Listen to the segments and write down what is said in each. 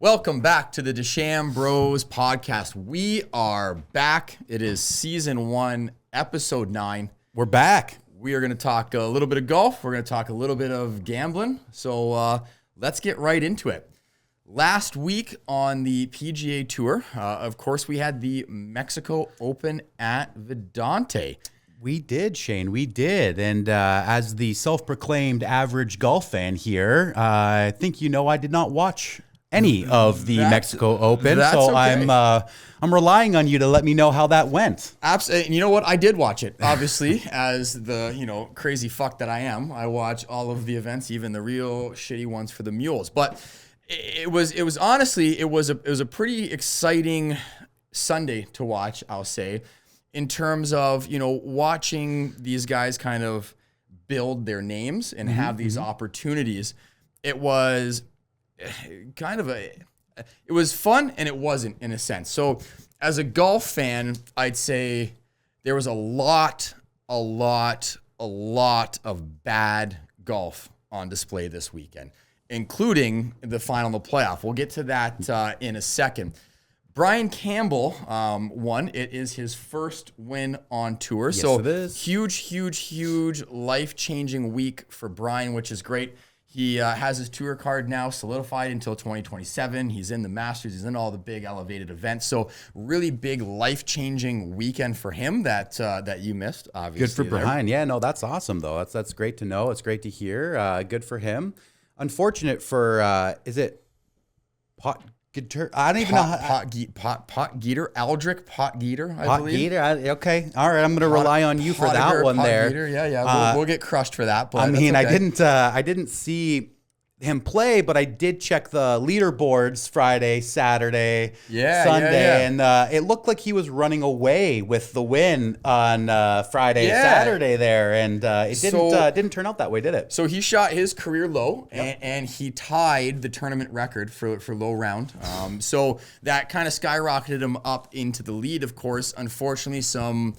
Welcome back to the Dechambros podcast. We are back. It is season 1, episode 9. We're back. We are going to talk a little bit of golf. We're going to talk a little bit of gambling. So let's get right into it. Last week on the PGA Tour, of course, we had the Mexico Open at Vedante. We did, Shane. We did. And as the self-proclaimed average golf fan here, I think you know I did not watch any of the Mexico Open. So okay. I'm relying on you to let me know how that went. Absolutely. And you know what? I did watch it. Obviously, as the crazy fuck that I am, I watch all of the events, even the real shitty ones for the mules. But it was honestly a pretty exciting Sunday to watch, I'll say, in terms of watching these guys kind of build their names and have these opportunities. It was kind of it was fun and it wasn't, in a sense. So as a golf fan, I'd say there was a lot of bad golf on display this weekend, including the final of the playoff. We'll get to that in a second. Brian Campbell won. It is his first win on tour. Yes, so it is. Huge life-changing week for Brian, which is great. He has his tour card now solidified until 2027. He's in the Masters. He's in all the big elevated events. So really big life-changing weekend for him that you missed, obviously. Good for Brian. Yeah, no, that's awesome, though. That's great to know. It's great to hear. Good for him. Unfortunate for, is it Pot Geter? I don't even know. Potgieter, Aldrich Potgieter, I believe. Potgieter, okay. All right, I'm going to rely on you for that one there. Yeah. We'll get crushed for that. But I mean, okay. I didn't see him play, but I did check the leaderboards Friday, Saturday, Sunday, and it looked like he was running away with the win on Friday, Saturday there, and it didn't turn out that way, did it? So he shot his career low, and he tied the tournament record for low round. So that kind of skyrocketed him up into the lead. Of course, unfortunately, some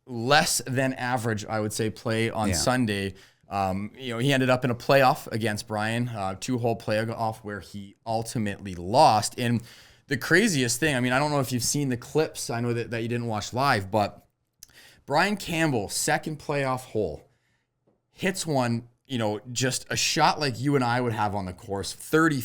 less than average, I would say, play on Sunday. He ended up in a playoff against Brian, 2-hole playoff where he ultimately lost. And the craziest thing, I mean, I don't know if you've seen the clips. I know that you didn't watch live, but Brian Campbell, second playoff hole, hits one, just a shot like you and I would have on the course, 40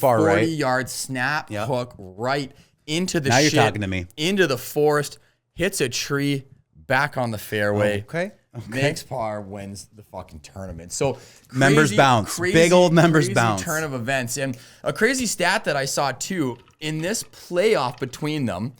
yards, snap, hook, right into the Now you're talking to me. Into the forest, hits a tree, back on the fairway. Okay. Makes par, wins the fucking tournament. So members bounce. Big old members bounce. Turn of events. And a crazy stat that I saw too, in this playoff between them,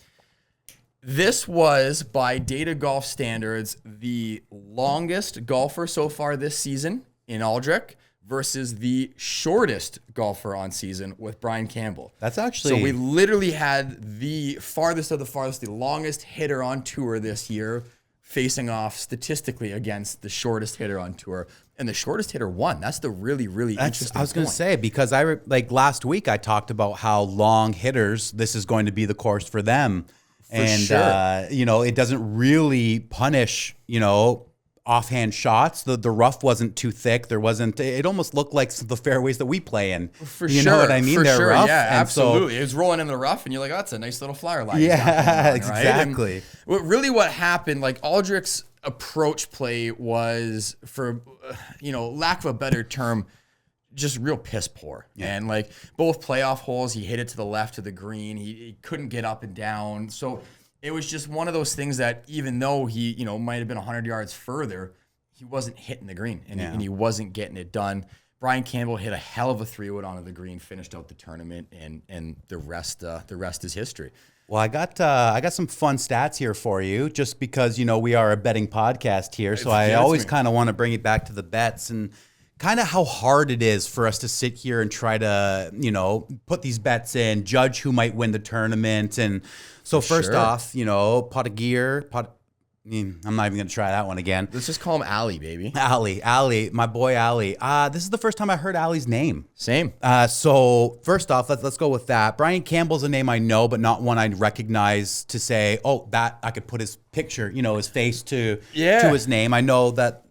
this was, by Data Golf standards, the longest golfer so far this season in Aldrich versus the shortest golfer on season with Brian Campbell. That's actually... So we literally had the farthest of the farthest, the longest hitter on tour this year, facing off statistically against the shortest hitter on tour, and the shortest hitter won. That's the really interesting I was going to say, because last week I talked about how long hitters, this is going to be the course for them. It doesn't really punish, offhand shots. The rough wasn't too thick. It almost looked like the fairways that we play in. You know what I mean? They're rough. Yeah, absolutely. It was rolling in the rough, and you're like, oh, that's a nice little flower line. Yeah, right? exactly. And what happened, like Aldrich's approach play was, for, lack of a better term, just real piss poor. Yeah. And like both playoff holes, he hit it to the left of the green. He couldn't get up and down. So it was just one of those things that, even though he, might have been 100 yards further, he wasn't hitting the green and he wasn't getting it done. Brian Campbell hit a hell of a 3-wood onto the green, finished out the tournament, and the rest is history. Well, I got some fun stats here for you, just because we are a betting podcast here, so I always kind of want to bring it back to the bets and kind of how hard it is for us to sit here and try to put these bets in, judge who might win the tournament. And so first off, I'm not even going to try that one again. Let's just call him Ali, baby. Ali, my boy Ali. This is the first time I heard Ali's name. Same. So first off, let's go with that. Brian Campbell's a name I know, but not one I'd recognize to say, oh, that I could put his picture, his face to his name. I know that,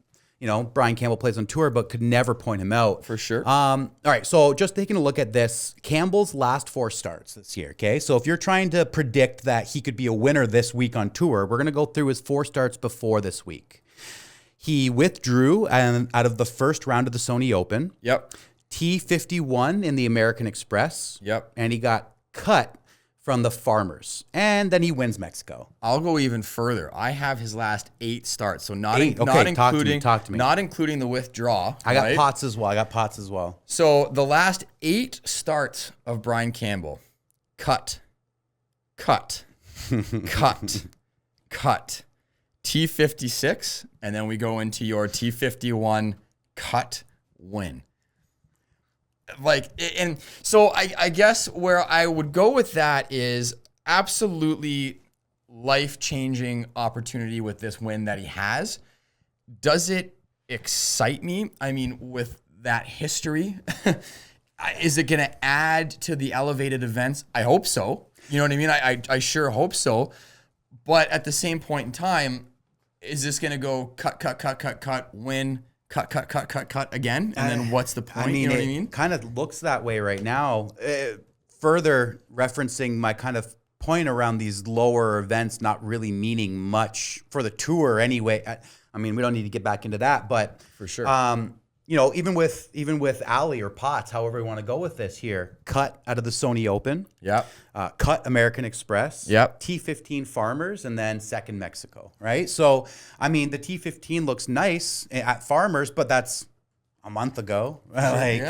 Brian Campbell plays on tour, but could never point him out. For sure. All right, so just taking a look at this, Campbell's last 4 starts this year, okay? So if you're trying to predict that he could be a winner this week on tour, we're going to go through his 4 starts before this week. He withdrew out of the first round of the Sony Open. Yep. T51 in the American Express. Yep. And he got cut from the Farmers. And then he wins Mexico. I'll go even further. I have his last 8 starts, so not Okay, including talk to me. not including the withdrawal. I got right? Potts as well. So the last 8 starts of Brian Campbell, cut, cut, T56, and then we go into your T51 cut win. And so I guess where I would go with that is absolutely life-changing opportunity with this win that he has. Does it excite me? I mean, with that history, is it going to add to the elevated events? I hope so. You know what I mean? I sure hope so. But at the same point in time, is this going to go cut, win, cut again? And then what's the point? You know what I mean? It kind of looks that way right now. Further referencing my kind of point around these lower events not really meaning much for the tour anyway. I mean, we don't need to get back into that, but for sure. Even with Ali or Potts, however we want to go with this here, cut out of the Sony Open. Yep. Cut American Express. Yep. T15 Farmers, and then second Mexico, right? So, I mean, the T15 looks nice at Farmers, but that's a month ago, right?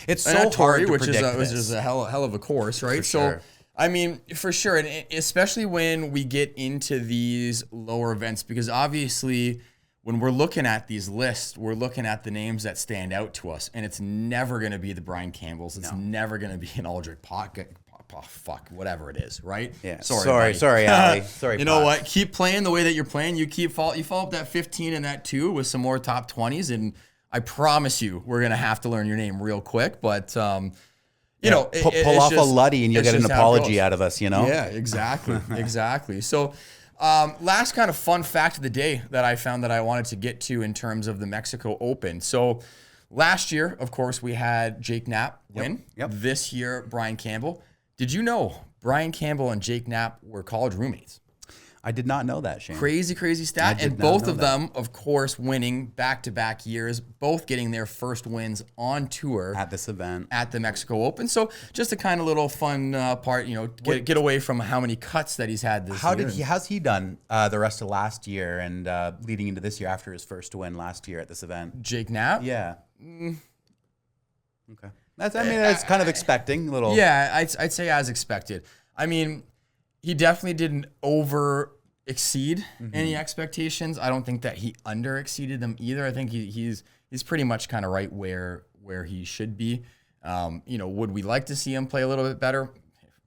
It's so hard to predict this. Which is a hell of a course, right? For sure. I mean, for sure, and especially when we get into these lower events, because obviously when we're looking at these lists, we're looking at the names that stand out to us, and it's never going to be the Brian Campbells. It's never going to be an Aldrich Pocket. Oh, fuck, whatever it is, right? Yeah. Sorry, Ali. Sorry. You know what? Keep playing the way that you're playing. You follow up that 15 and that 2 with some more top 20s, and I promise you, we're gonna have to learn your name real quick. But pull off a Luddy, and you'll get an apology out of us. Yeah, exactly. So. Last kind of fun fact of the day that I found that I wanted to get to in terms of the Mexico Open. So last year, of course, we had Jake Knapp win. Yep. This year, Brian Campbell. Did you know Brian Campbell and Jake Knapp were college roommates? I did not know that, Shane. Crazy stat. And both of them, of course, winning back-to-back years, both getting their first wins on tour. At this event. At the Mexico Open. So just a kind of little fun part, get away from how many cuts that he's had this year. How's he done the rest of last year and leading into this year after his first win last year at this event? Jake Knapp? Yeah. Okay. That's kind of expecting a little. Yeah, I'd say as expected. I mean, he definitely didn't exceed any expectations. I don't think that he under exceeded them either. I think he's pretty much kind of right where he should be. Would we like to see him play a little bit better?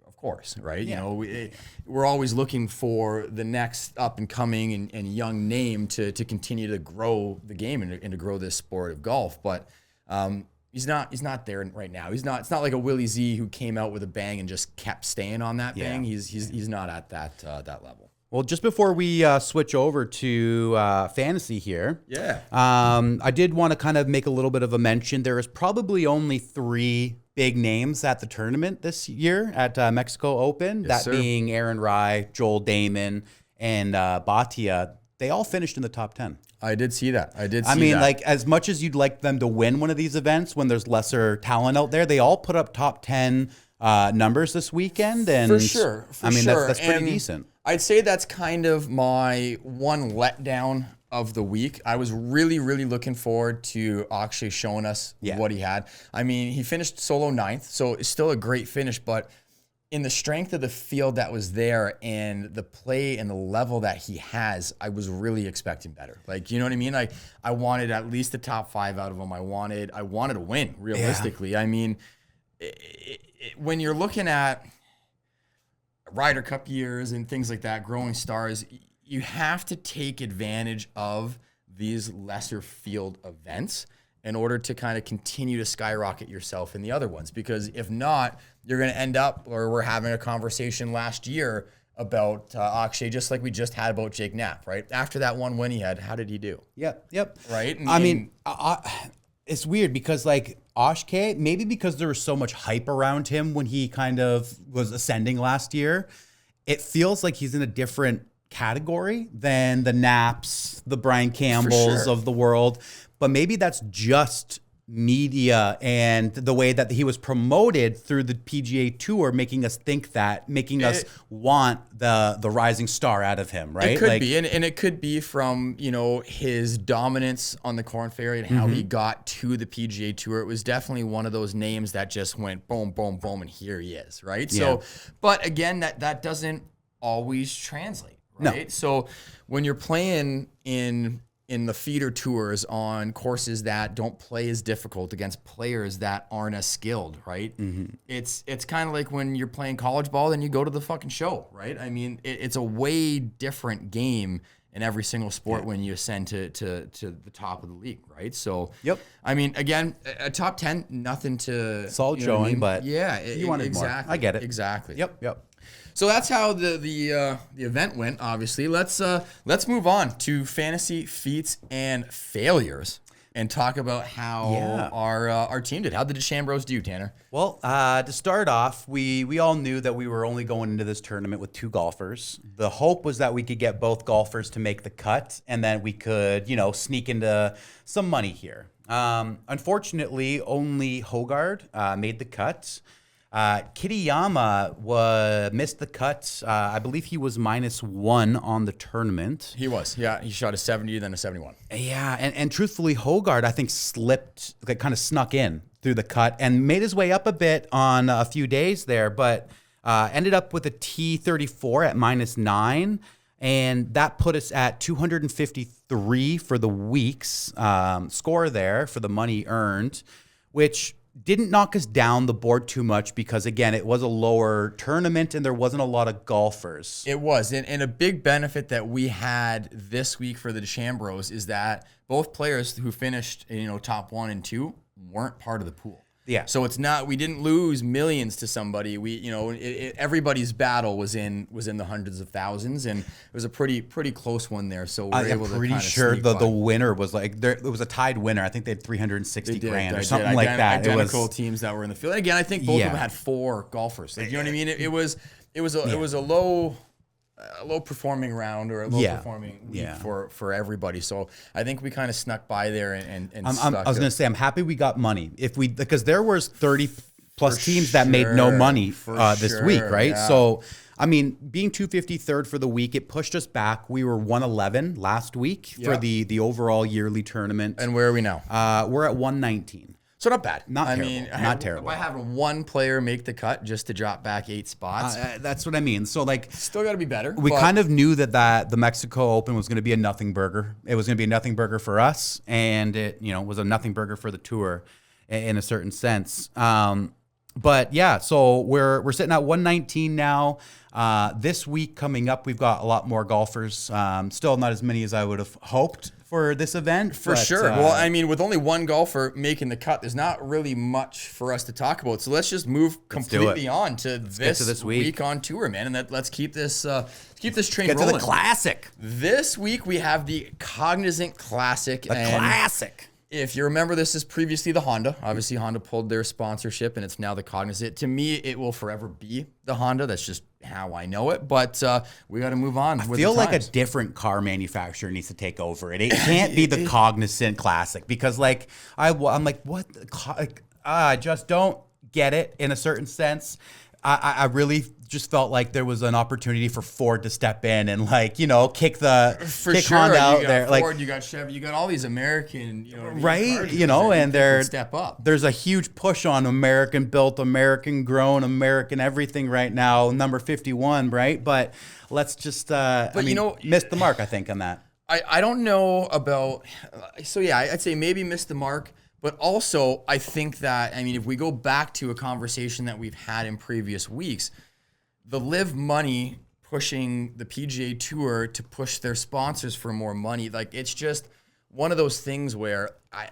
Of course, right? Yeah. We're always looking for the next up and coming and young name to continue to grow the game and to grow this sport of golf. But he's not there right now. It's not like a Willie Z who came out with a bang and just kept staying on that bang. He's not at that level. Well, just before we switch over to fantasy here, I did want to kind of make a little bit of a mention. There is probably only 3 big names at the tournament this year at Mexico Open, being Aaron Rai, Joel Damon, and Bhatia. They all finished in the top 10. I did see that. Like, as much as you'd like them to win one of these events when there's lesser talent out there, they all put up top 10 numbers this weekend. And for sure. That's pretty decent. I'd say that's kind of my one letdown of the week. I was really, really looking forward to Akshay showing us what he had. I mean, he finished solo 9th, so it's still a great finish, but in the strength of the field that was there and the play and the level that he has, I was really expecting better. Like, you know what I mean? I wanted at least the top 5 out of him. I wanted to win, realistically. Yeah. I mean, when you're looking at Ryder Cup years and things like that, growing stars, you have to take advantage of these lesser field events in order to kind of continue to skyrocket yourself in the other ones. Because if not, you're going to end up, or we're having a conversation last year about Akshay, just like we just had about Jake Knapp, right? After that one win he had, how did he do? Yep. Right? I mean, it's weird because like Oshke, maybe because there was so much hype around him when he kind of was ascending last year, it feels like he's in a different category than the Knapps, the Brian Campbells of the world. But maybe that's just media and the way that he was promoted through the PGA Tour, making us think that, making us want the rising star out of him, right? It could be, and it could be from, you know, his dominance on the Korn Ferry and how he got to the PGA Tour. It was definitely one of those names that just went boom, boom, boom, and here he is, right? So, but again, that doesn't always translate, right? No. So when you're playing in the feeder tours on courses that don't play as difficult against players that aren't as skilled, right? It's kind of like when you're playing college ball, then you go to the fucking show, right? I mean, it's a way different game in every single sport when you ascend to the top of the league, right? So, I mean, again, a top 10, nothing to... Solid showing, but you wanted exactly more. I get it. Exactly. Yep. So that's how the event went. Obviously, let's move on to fantasy feats and failures and talk about how our team did. How did the Dechambros do, Tanner? Well, to start off, we all knew that we were only going into this tournament with 2 golfers. The hope was that we could get both golfers to make the cut, and then we could, you know, sneak into some money here. Unfortunately, only Hogard made the cut. Kitayama missed the cut. I believe he was -1 on the tournament. He was, yeah. He shot a 70, then a 71. Yeah, and truthfully, Hogard, I think, slipped, like, kind of snuck in through the cut and made his way up a bit on a few days there, but ended up with a T34 at -9, and that put us at 253 for the week's score there for the money earned, which didn't knock us down the board too much because, again, it was a lower tournament and there wasn't a lot of golfers. It was. And a big benefit that we had this week for the Dechambros is that both players who finished, you know, top 1 and 2 weren't part of the pool. Yeah. So it's not, we didn't lose millions to somebody. We, you know, everybody's battle was in the hundreds of thousands, and it was a pretty close one there. So we're able to I'm pretty sure the winner was like, it was a tied winner. I think they had 360 grand or something like that. Identical teams that were in the field. And again, I think both of them had 4 golfers. Like, you know what I mean? It was a low performing round or a low performing week for everybody. So I think we kind of snuck by there and I was going to say, I'm happy we got money because there was 30 plus teams that made no money this week, right? Yeah. So, I mean, being 253rd for the week, it pushed us back. We were 111 last week for the overall yearly tournament. And where are we now? We're at 119. So not bad. Not terrible. By having one player make the cut just to drop back 8 spots. That's what I mean. So, like, still got to be better. We kind of knew that the Mexico Open was going to be a nothing burger. It was going to be a nothing burger for us, and it, you know, was a nothing burger for the tour in a certain sense. But yeah, so we're sitting at 119 now. This week coming up, we've got a lot more golfers. Still not as many as I would have hoped for this event. For sure. Well, I mean, with only one golfer making the cut, there's not really much for us to talk about. So let's just move completely on to this week on tour, man. And let's keep this train rolling. Get to the Classic. This week we have the Cognizant Classic. Classic. If you remember, this is previously the Honda. Obviously, Honda pulled their sponsorship, and it's now the Cognizant. To me, it will forever be the Honda. That's just how I know it. But we got to move on. I feel like a different car manufacturer needs to take over it. It can't be the Cognizant Classic because, like, I'm like, what? I just don't get it in a certain sense. I really just felt like there was an opportunity for Ford to step in and, like, you know, kick Honda out there. Ford, like, you got Chevy, you got all these American, you know, right? You know, and step up. There's a huge push on American built, American grown, American everything right now. Number 51, right? But let's just, missed the mark, I think, on that. I don't know about. So yeah, I'd say maybe missed the mark. But also, I think that, I mean, if we go back to a conversation that we've had in previous weeks, the LIV money pushing the PGA Tour to push their sponsors for more money, like, it's just one of those things where I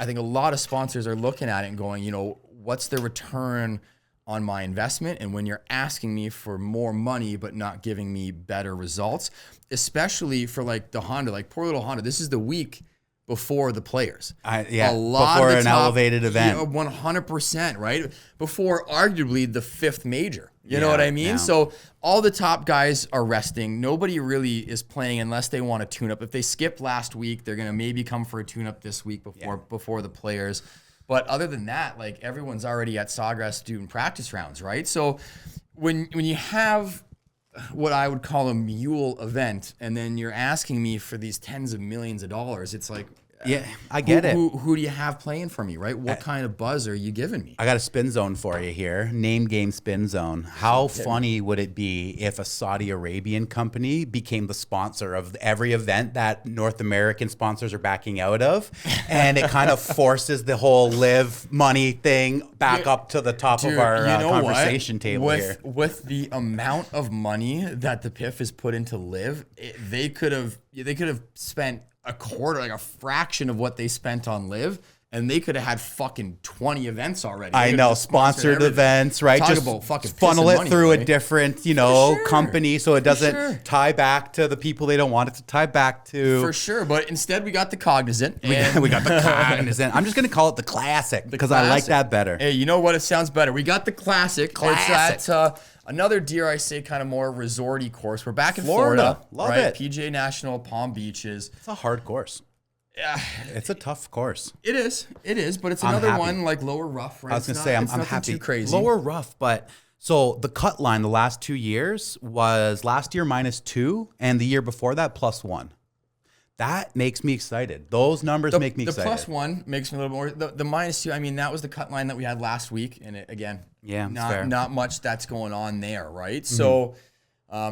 think a lot of sponsors are looking at it and going, you know, what's the return on my investment, and when you're asking me for more money but not giving me better results, especially for like the Honda, like poor little Honda, this is the week before the players. A lot before an elevated event. 100%, right? Before arguably the 5th major. You know what I mean? Yeah. So all the top guys are resting. Nobody really is playing unless they want to tune up. If they skipped last week, they're going to maybe come for a tune up this week before the players. But other than that, like everyone's already at Sawgrass doing practice rounds, right? So when you have what I would call a mule event, and then you're asking me for these tens of millions of dollars, it's like, yeah, I get it. Who do you have playing for me, right? What kind of buzz are you giving me? I got a spin zone for you here. Name game spin zone. How funny would it be if a Saudi Arabian company became the sponsor of every event that North American sponsors are backing out of? And it kind of forces the whole LIV money thing back up to the top of our conversation table here. With the amount of money that the PIF has put into LIV, they could have spent a quarter, like a fraction of what they spent on LIV, and they could have had fucking 20 events already. I know, sponsored events, right? Talk just about fucking funnel it money, through right? a different, company, so it doesn't tie back to the people they don't want it to tie back to. For sure, but instead we got the Cognizant. We got the Cognizant. I'm just going to call it the Classic because I like that better. Hey, you know what? It sounds better. We got the Classic. It's at another, dare I say, kind of more resorty course. We're back in Florida. Love it. PGA National, Palm Beaches. It's a hard course. Yeah, it's a tough course. It is, but it's another one like lower rough. Right? I was gonna say I'm happy. Too crazy. Lower rough, but so the cut line the last 2 years was last year -2, and the year before that +1. That makes me excited. Those numbers make me excited. The +1 makes me a little more. The -2, I mean, that was the cut line that we had last week, and not much that's going on there, right? Mm-hmm. So.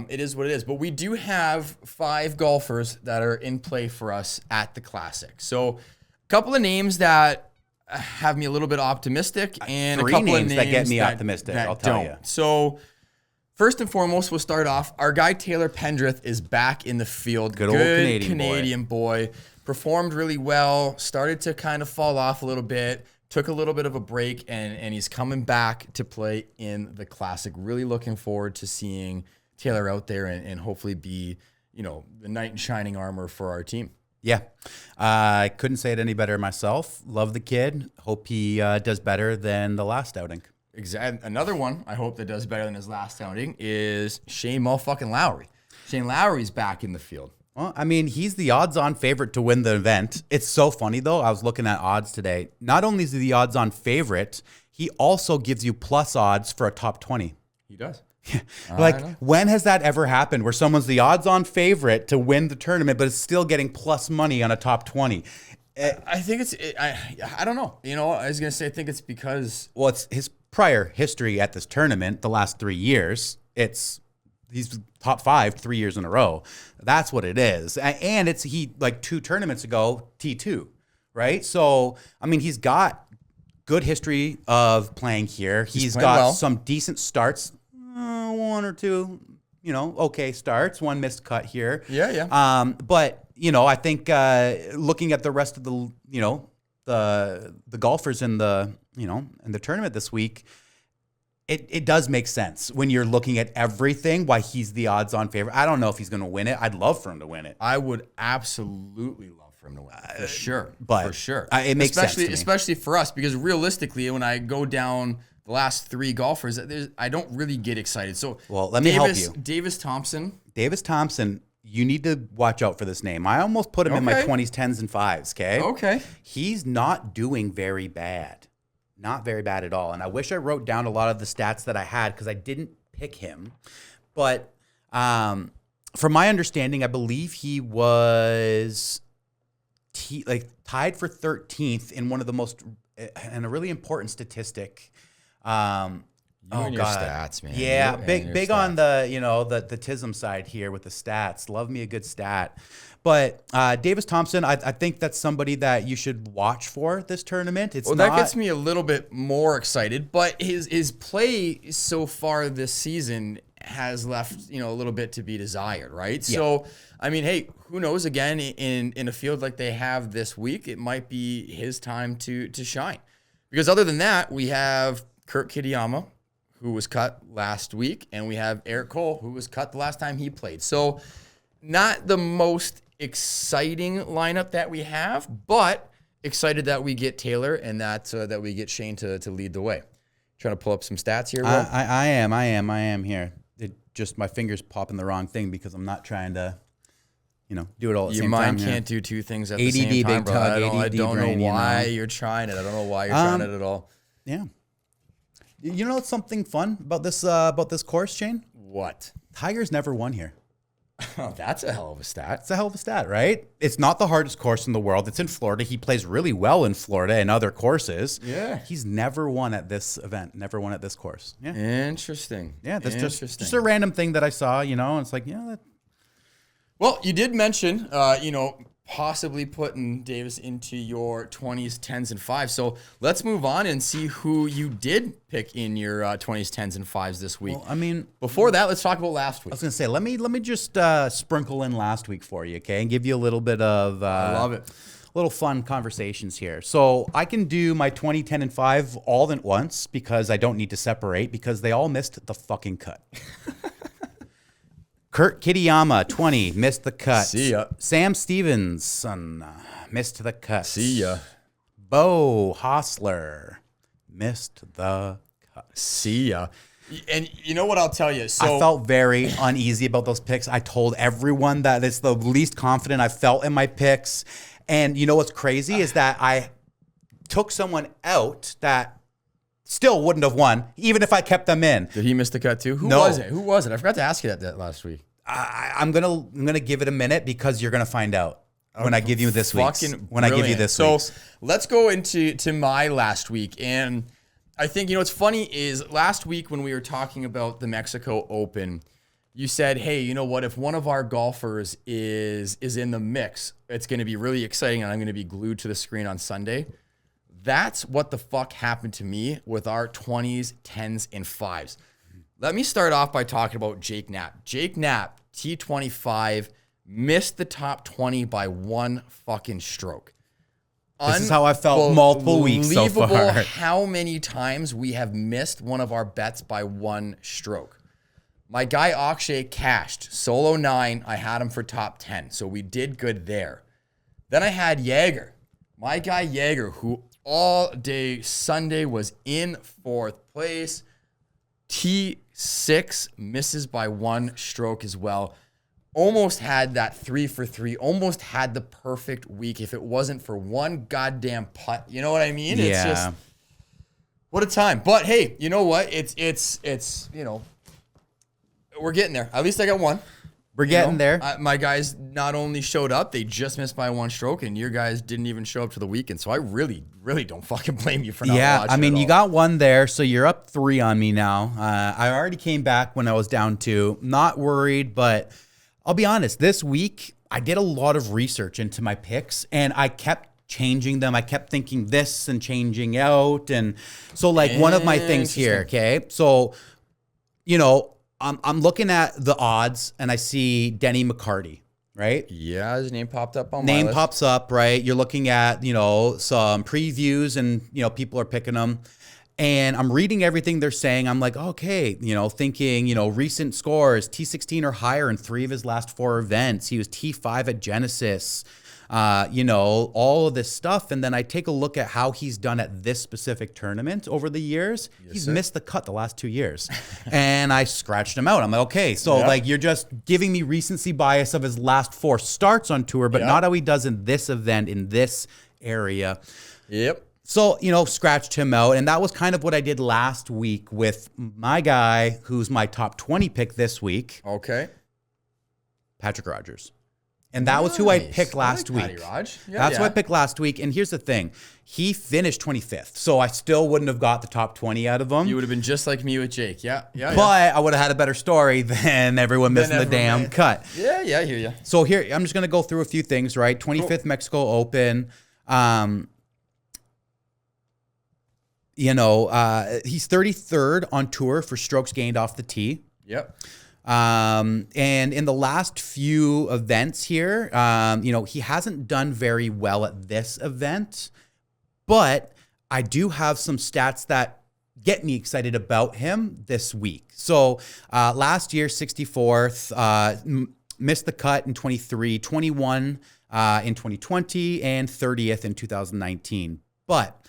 It is what it is. But we do have 5 golfers that are in play for us at the Classic. So a couple of names that have me a little bit optimistic, and a couple of names that get me optimistic, I'll tell you. So first and foremost, we'll start off. Our guy Taylor Pendrith is back in the field. Good old Canadian boy. Performed really well. Started to kind of fall off a little bit. Took a little bit of a break, and he's coming back to play in the Classic. Really looking forward to seeing Taylor out there and hopefully be, the knight in shining armor for our team. Yeah. I couldn't say it any better myself. Love the kid. Hope he does better than the last outing. Exactly. Another one I hope that does better than his last outing is Shane motherfucking Lowry. Shane Lowry's back in the field. Well, I mean, he's the odds-on favorite to win the event. It's so funny, though. I was looking at odds today. Not only is he the odds-on favorite, he also gives you plus odds for a top 20. He does. Like, when has that ever happened where someone's the odds-on favorite to win the tournament, but is still getting plus money on a top 20? I think I don't know. I was going to say, I think it's because... Well, it's his prior history at this tournament, the last 3 years. He's top 5 3 years in a row. That's what it is. And he 2 tournaments ago, T2, right? So, I mean, he's got good history of playing here. He's got some decent starts. 1 or 2, okay starts, 1 missed cut here. Yeah. But, I think looking at the rest of the golfers in the tournament this week, it does make sense when you're looking at everything, why he's the odds-on favorite. I don't know if he's going to win it. I'd love for him to win it. I would absolutely love for him to win it, for sure. But for sure. It makes sense to me. Especially for us, because realistically, when I go down the last 3 golfers, I don't really get excited. So, let me help you. Davis Thompson, you need to watch out for this name. I almost put him in my 20s, 10s, and 5s, okay? Okay. He's not doing very bad. Not very bad at all. And I wish I wrote down a lot of the stats that I had because I didn't pick him. But from my understanding, I believe he was tied for 13th in one of the most, and a really important statistic. And your stats, man. Yeah, big on the the TISM side here with the stats. Love me a good stat. But Davis Thompson, I think that's somebody that you should watch for this tournament. That gets me a little bit more excited. But his play so far this season has left a little bit to be desired, right? Yeah. So I mean, hey, who knows? Again, in a field like they have this week, it might be his time to shine. Because other than that, we have Kurt Kitayama, who was cut last week, and we have Eric Cole, who was cut the last time he played. So not the most exciting lineup that we have, but excited that we get Taylor and that we get Shane to lead the way. Trying to pull up some stats here, Will? I am here. It just, my fingers popping the wrong thing because I'm not trying to, do it all at the same time. Your mind can't do two things at the same time, big bro. tug, I don't brain, know why you're trying it. I don't know why you're trying it at all. Yeah. You know what's something fun about this course, Shane? What? Tiger's never won here. Oh, that's a hell of a stat. It's a hell of a stat, right? It's not the hardest course in the world. It's in Florida. He plays really well in Florida and other courses. Yeah. He's never won at this event, never won at this course. Yeah. Interesting. Yeah, that's just a random thing that I saw, and it's like, Well, you did mention, possibly putting Davis into your 20s, 10s, and 5s. So let's move on and see who you did pick in your 20s, 10s, and 5s this week. Well, I mean, before that, let's talk about last week. I was going to say, let me just sprinkle in last week for you, okay, and give you a little bit of I love it. Little fun conversations here. So I can do my 20, 10, and 5 all at once because I don't need to separate because they all missed the fucking cut. Kurt Kitayama, 20, missed the cut. See ya. Sam Stevenson, missed the cut. See ya. Bo Hostler, missed the cut. See ya. And you know what I'll tell you? So I felt very uneasy about those picks. I told everyone that it's the least confident I felt in my picks. And you know what's crazy is that I took someone out that still wouldn't have won, even if I kept them in. Did he miss the cut too? Who No. was it? Who was it? I forgot to ask you that last week. I'm gonna give it a minute because you're gonna find out when I give you this week. When I give you this So week's. let's go into my last week. And I think, what's funny is last week when we were talking about the Mexico Open, you said, hey, you know what? If one of our golfers is in the mix, it's going to be really exciting and I'm going to be glued to the screen on Sunday. That's what the fuck happened to me with our 20s, 10s, and 5s. Let me start off by talking about Jake Knapp. Jake Knapp, T25, missed the top 20 by one fucking stroke. This is how I felt multiple weeks so far. Unbelievable how many times we have missed one of our bets by one stroke. My guy Akshay cashed, solo 9. I had him for top 10, so we did good there. Then I had Jaeger. My guy Jaeger, who all day Sunday was in 4th place. T6 misses by one stroke as well. Almost had that 3 for 3. Almost had the perfect week if it wasn't for one goddamn putt. You know what I mean? Yeah. It's just, what a time. But hey, you know what? It's we're getting there. At least I got one. We're getting there. My guys not only showed up, they just missed by one stroke, and your guys didn't even show up to the weekend. So I really, really don't fucking blame you for not watching. I mean, at you all. got one there, so you're up 3 on me now. I already came back when I was down 2. Not worried, but I'll be honest. This week, I did a lot of research into my picks, and I kept changing them. I kept thinking this and changing out. And so, like, one of my things here, okay? So, I'm looking at the odds and I see Denny McCarty, right? Yeah, his name popped up on my Name list. pops up, right? You're looking at, some previews and, people are picking them. And I'm reading everything they're saying. I'm like, okay, thinking, recent scores, T16 or higher in 3 of his last 4 events. He was T5 at Genesis. All of this stuff. And then I take a look at how he's done at this specific tournament over the years. He's missed the cut the last 2 years. And I scratched him out. I'm like, okay, so you're just giving me recency bias of his last 4 starts on tour, but not how he does in this event, in this area. Yep. So, scratched him out. And that was kind of what I did last week with my guy, who's my top 20 pick this week. Okay. Patrick Rogers. And that was who I picked last week. That's who I picked last week. And here's the thing. He finished 25th. So I still wouldn't have got the top 20 out of him. You would have been just like me with Jake. Yeah. But I would have had a better story than everyone missing the damn cut. Yeah, I hear you. So here, I'm just going to go through a few things, right? 25th Mexico Open. He's 33rd on tour for strokes gained off the tee. Yep. And in the last few events here, he hasn't done very well at this event, but I do have some stats that get me excited about him this week. So last year, 64th, missed the cut in 23, 21 in 2020, and 30th in 2019. But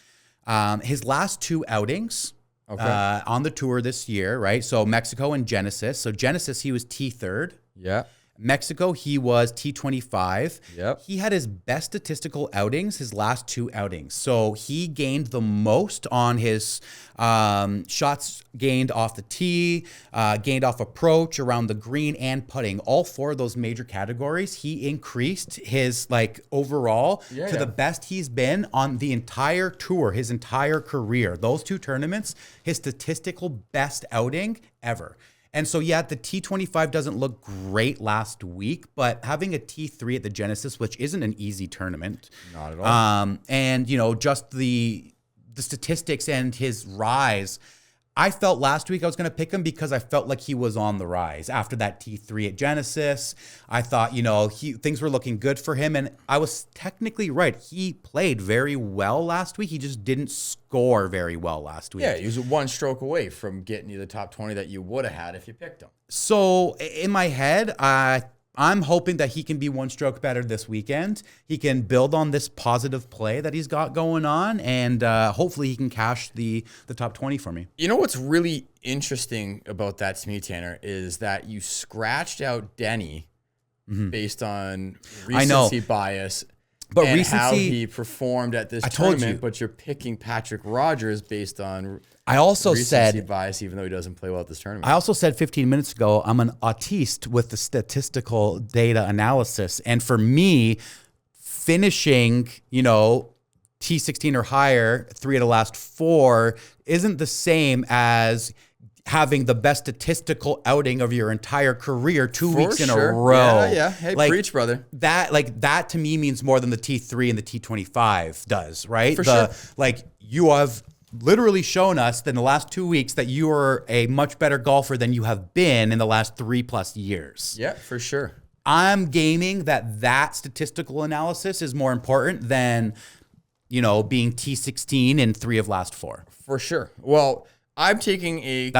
his last 2 outings on the tour this year, right? So Mexico and Genesis. So Genesis, he was T3rd. Yeah. Mexico, he was T25. Yep. He had his best statistical outings, his last 2 outings. So he gained the most on his shots gained off the tee, gained off approach, around the green, and putting. All 4 of those major categories, he increased his overall to the best he's been on the entire tour, his entire career. Those 2 tournaments, his statistical best outing ever. And so, yeah, the T25 doesn't look great last week, but having a T3 at the Genesis, which isn't an easy tournament. Not at all. And, just the statistics and his rise, I felt last week I was going to pick him because I felt like he was on the rise after that T3 at Genesis. I thought, things were looking good for him. And I was technically right. He played very well last week. He just didn't score very well last week. Yeah, he was 1 stroke away from getting you the top 20 that you would have had if you picked him. So in my head, I'm hoping that he can be 1 stroke better this weekend. He can build on this positive play that he's got going on, and hopefully he can cash the top 20 for me. You know what's really interesting about that to me, Tanner, is that you scratched out Denny based on recency bias. But and recency, how he performed at this tournament, but you're picking Patrick Rogers based on recency bias, even though he doesn't play well at this tournament. I also said 15 minutes ago, I'm an autiste with the statistical data analysis. And for me, finishing, T16 or higher, 3 of the last 4, isn't the same as having the best statistical outing of your entire career 2 weeks in a row. Yeah. Hey, preach, brother. That to me means more than the T3 and the T25 does, right? For sure. You have literally shown us that in the last 2 weeks that you are a much better golfer than you have been in the last 3+ years. Yeah, for sure. I'm gaming that statistical analysis is more important than, being T16 in 3 of last 4. For sure. Well, I'm taking a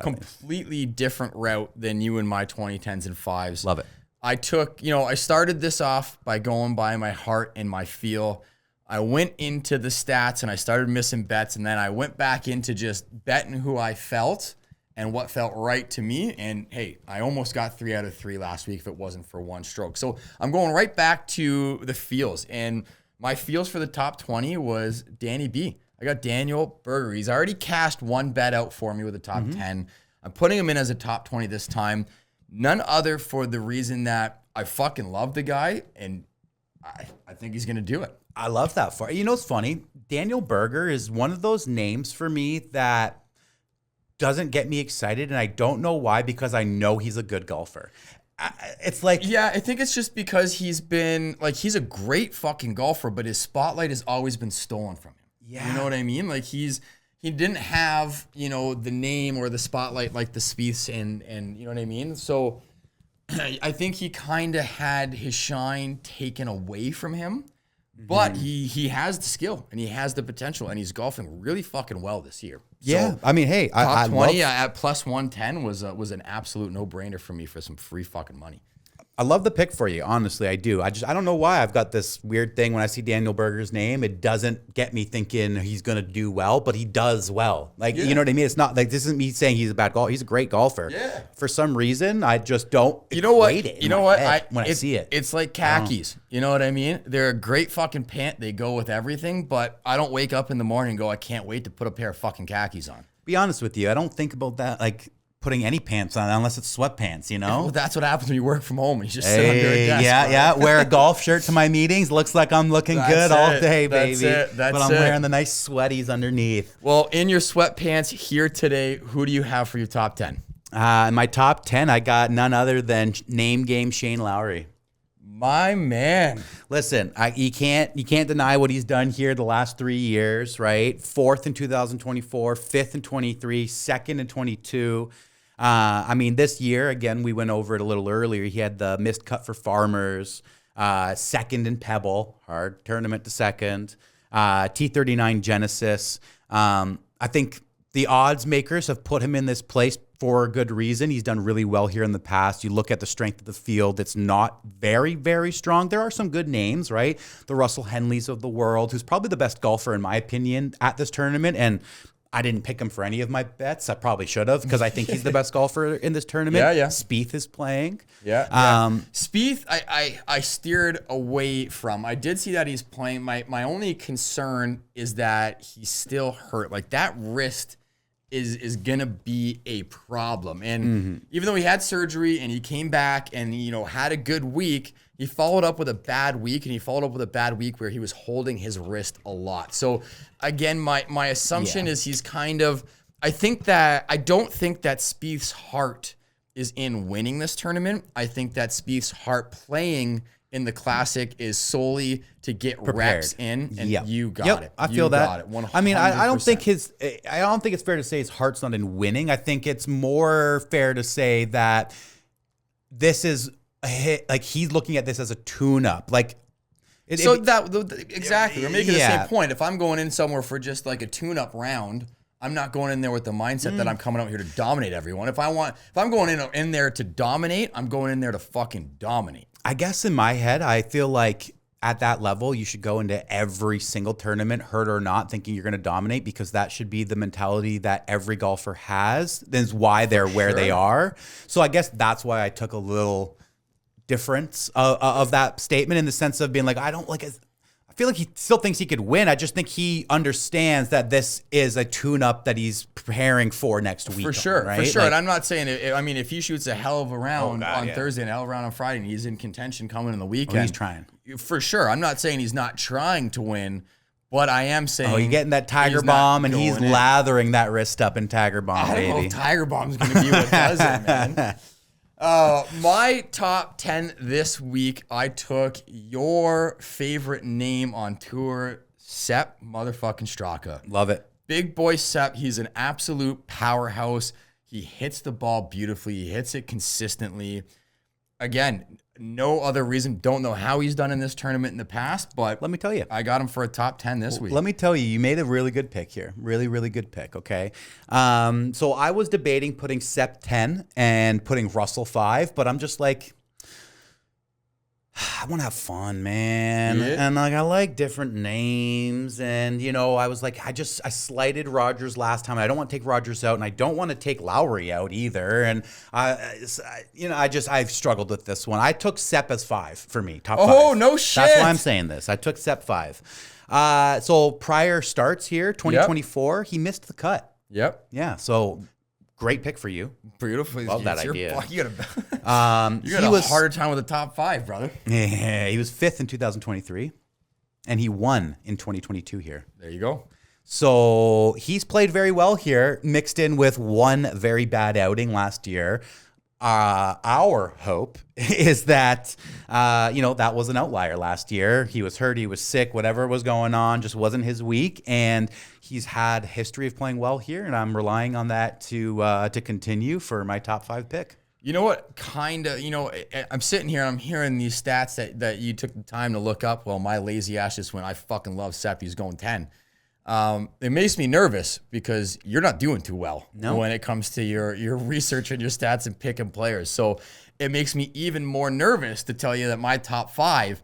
completely different route than you in my 2010s and 5s. Love it. I started this off by going by my heart and my feel. I went into the stats and I started missing bets, and then I went back into just betting who I felt and what felt right to me. And hey, I almost got 3 out of 3 last week if it wasn't for 1 stroke. So I'm going right back to the feels. And my feels for the top 20 was Danny B. I got Daniel Berger. He's already cashed 1 bet out for me with a top 10. I'm putting him in as a top 20 this time. None other for the reason that I fucking love the guy, and I think he's going to do it. I love that. It's funny. Daniel Berger is one of those names for me that doesn't get me excited, and I don't know why, because I know he's a good golfer. It's like... Yeah, I think it's just because he's a great fucking golfer, but his spotlight has always been stolen from him. Yeah. You know what I mean? He didn't have, the name or the spotlight like the Spieths and you know what I mean? So I think he kind of had his shine taken away from him, but he has the skill and he has the potential, and he's golfing really fucking well this year. Yeah. So, I mean, hey, top 20 at plus 110 was an absolute no-brainer for me for some free fucking money. I love the pick for you. Honestly, I do. I don't know why I've got this weird thing when I see Daniel Berger's name. It doesn't get me thinking he's going to do well, but he does well. You know what I mean? It's not like, this isn't me saying he's a bad golfer. He's a great golfer. Yeah. For some reason, I just don't equate it when I see it. It's like khakis. You know what I mean? They're a great fucking pant. They go with everything, but I don't wake up in the morning and go, I can't wait to put a pair of fucking khakis on. Be honest with you. I don't think about that putting any pants on unless it's sweatpants, Well, that's what happens when you work from home and you just sit under a desk. Yeah. Wear a golf shirt to my meetings. Looks like I'm looking good all day, baby. But I'm wearing the nice sweaties underneath. Well, in your sweatpants here today, who do you have for your top 10? In my top 10, I got none other than name game Shane Lowry. My man. Listen, you can't deny what he's done here the last 3 years, right? 4th in 2024, 5th in 23, 2nd in 22. This year, again, we went over it a little earlier. He had the missed cut for Farmers, 2nd in Pebble, hard tournament to 2nd, T39 Genesis. I think The odds makers have put him in this place for a good reason. He's done really well here in the past. You look at the strength of the field, it's not very, very strong. There are some good names, right? The Russell Henleys of the world, who's probably the best golfer, in my opinion, at this tournament. And I didn't pick him for any of my bets. I probably should have, because I think he's the best golfer in this tournament. Yeah. Spieth is playing. Yeah. Spieth, I steered away from. I did see that he's playing. My only concern is that he's still hurt. Like, that wrist is gonna be a problem. And even though he had surgery and he came back and had a good week, he followed up with a bad week, and he followed up with a bad week where he was holding his wrist a lot. So again, my assumption is he's kind of. I don't think that Spieth's heart is in winning this tournament. I think that Spieth's heart playing in the Classic is solely to get reps in, and you got it. I feel that. Got it, 100%. I mean, I don't think it's fair to say his heart's not in winning. I think it's more fair to say that this is like he's looking at this as a tune-up. Like, exactly. We're making the same point. If I'm going in somewhere for just like a tune-up round, I'm not going in there with the mindset that I'm coming out here to dominate everyone. If I'm going in there to dominate, I'm going in there to fucking dominate. I guess in my head, I feel like at that level, you should go into every single tournament, hurt or not, thinking you're going to dominate, because that should be the mentality that every golfer has. That's why they're where they are. So I guess that's why I took a little difference of that statement, in the sense of being like, I feel like he still thinks he could win. I just think he understands that this is a tune-up that he's preparing for next week. For sure, right? for sure. Like, and I'm not saying it. I mean, if he shoots a hell of a round on Thursday and a hell of a round on Friday, and he's in contention coming in the weekend, he's trying. For sure. I'm not saying he's not trying to win, but I am saying. Oh, you're getting that Tiger Bomb, and he's lathering that wrist up in Tiger Bomb, I don't know if Tiger Bomb's going to be what does it, man. My top 10 this week, I took your favorite name on tour, Sepp motherfucking Straka. Love it. Big boy Sepp, he's an absolute powerhouse. He hits the ball beautifully. He hits it consistently. Again, no other reason. Don't know how he's done in this tournament in the past, but let me tell you, I got him for a top 10 this week. Let me tell you, you made a really good pick here. Really, really good pick, okay? So I was debating putting Sepp 10 and putting Russell 5, but I'm just like, I want to have fun, man. Yeah. And like, I like different names. And, I was like, I slighted Rogers last time. I don't want to take Rogers out, and I don't want to take Lowry out either. And I've struggled with this one. I took Sepp as 5 for me, top 5. Oh, no shit. That's why I'm saying this. I took Sepp 5. So prior starts here, 2024, he missed the cut. Yep. Yeah. So great pick for you. Beautiful. Love that idea. You got a harder time with the top 5, brother. Yeah, he was 5th in 2023, and he won in 2022 here. There you go. So he's played very well here, mixed in with one very bad outing last year. Our hope is that, that was an outlier last year. He was hurt, he was sick, whatever was going on, just wasn't his week. And he's had a history of playing well here, and I'm relying on that to continue for my top 5 pick. You know what? I'm sitting here and I'm hearing these stats that you took the time to look up. Well, my lazy ass just went, I fucking love Sepp. He's going 10. It makes me nervous because you're not doing too well when it comes to your research and your stats and picking players. So it makes me even more nervous to tell you that my top 5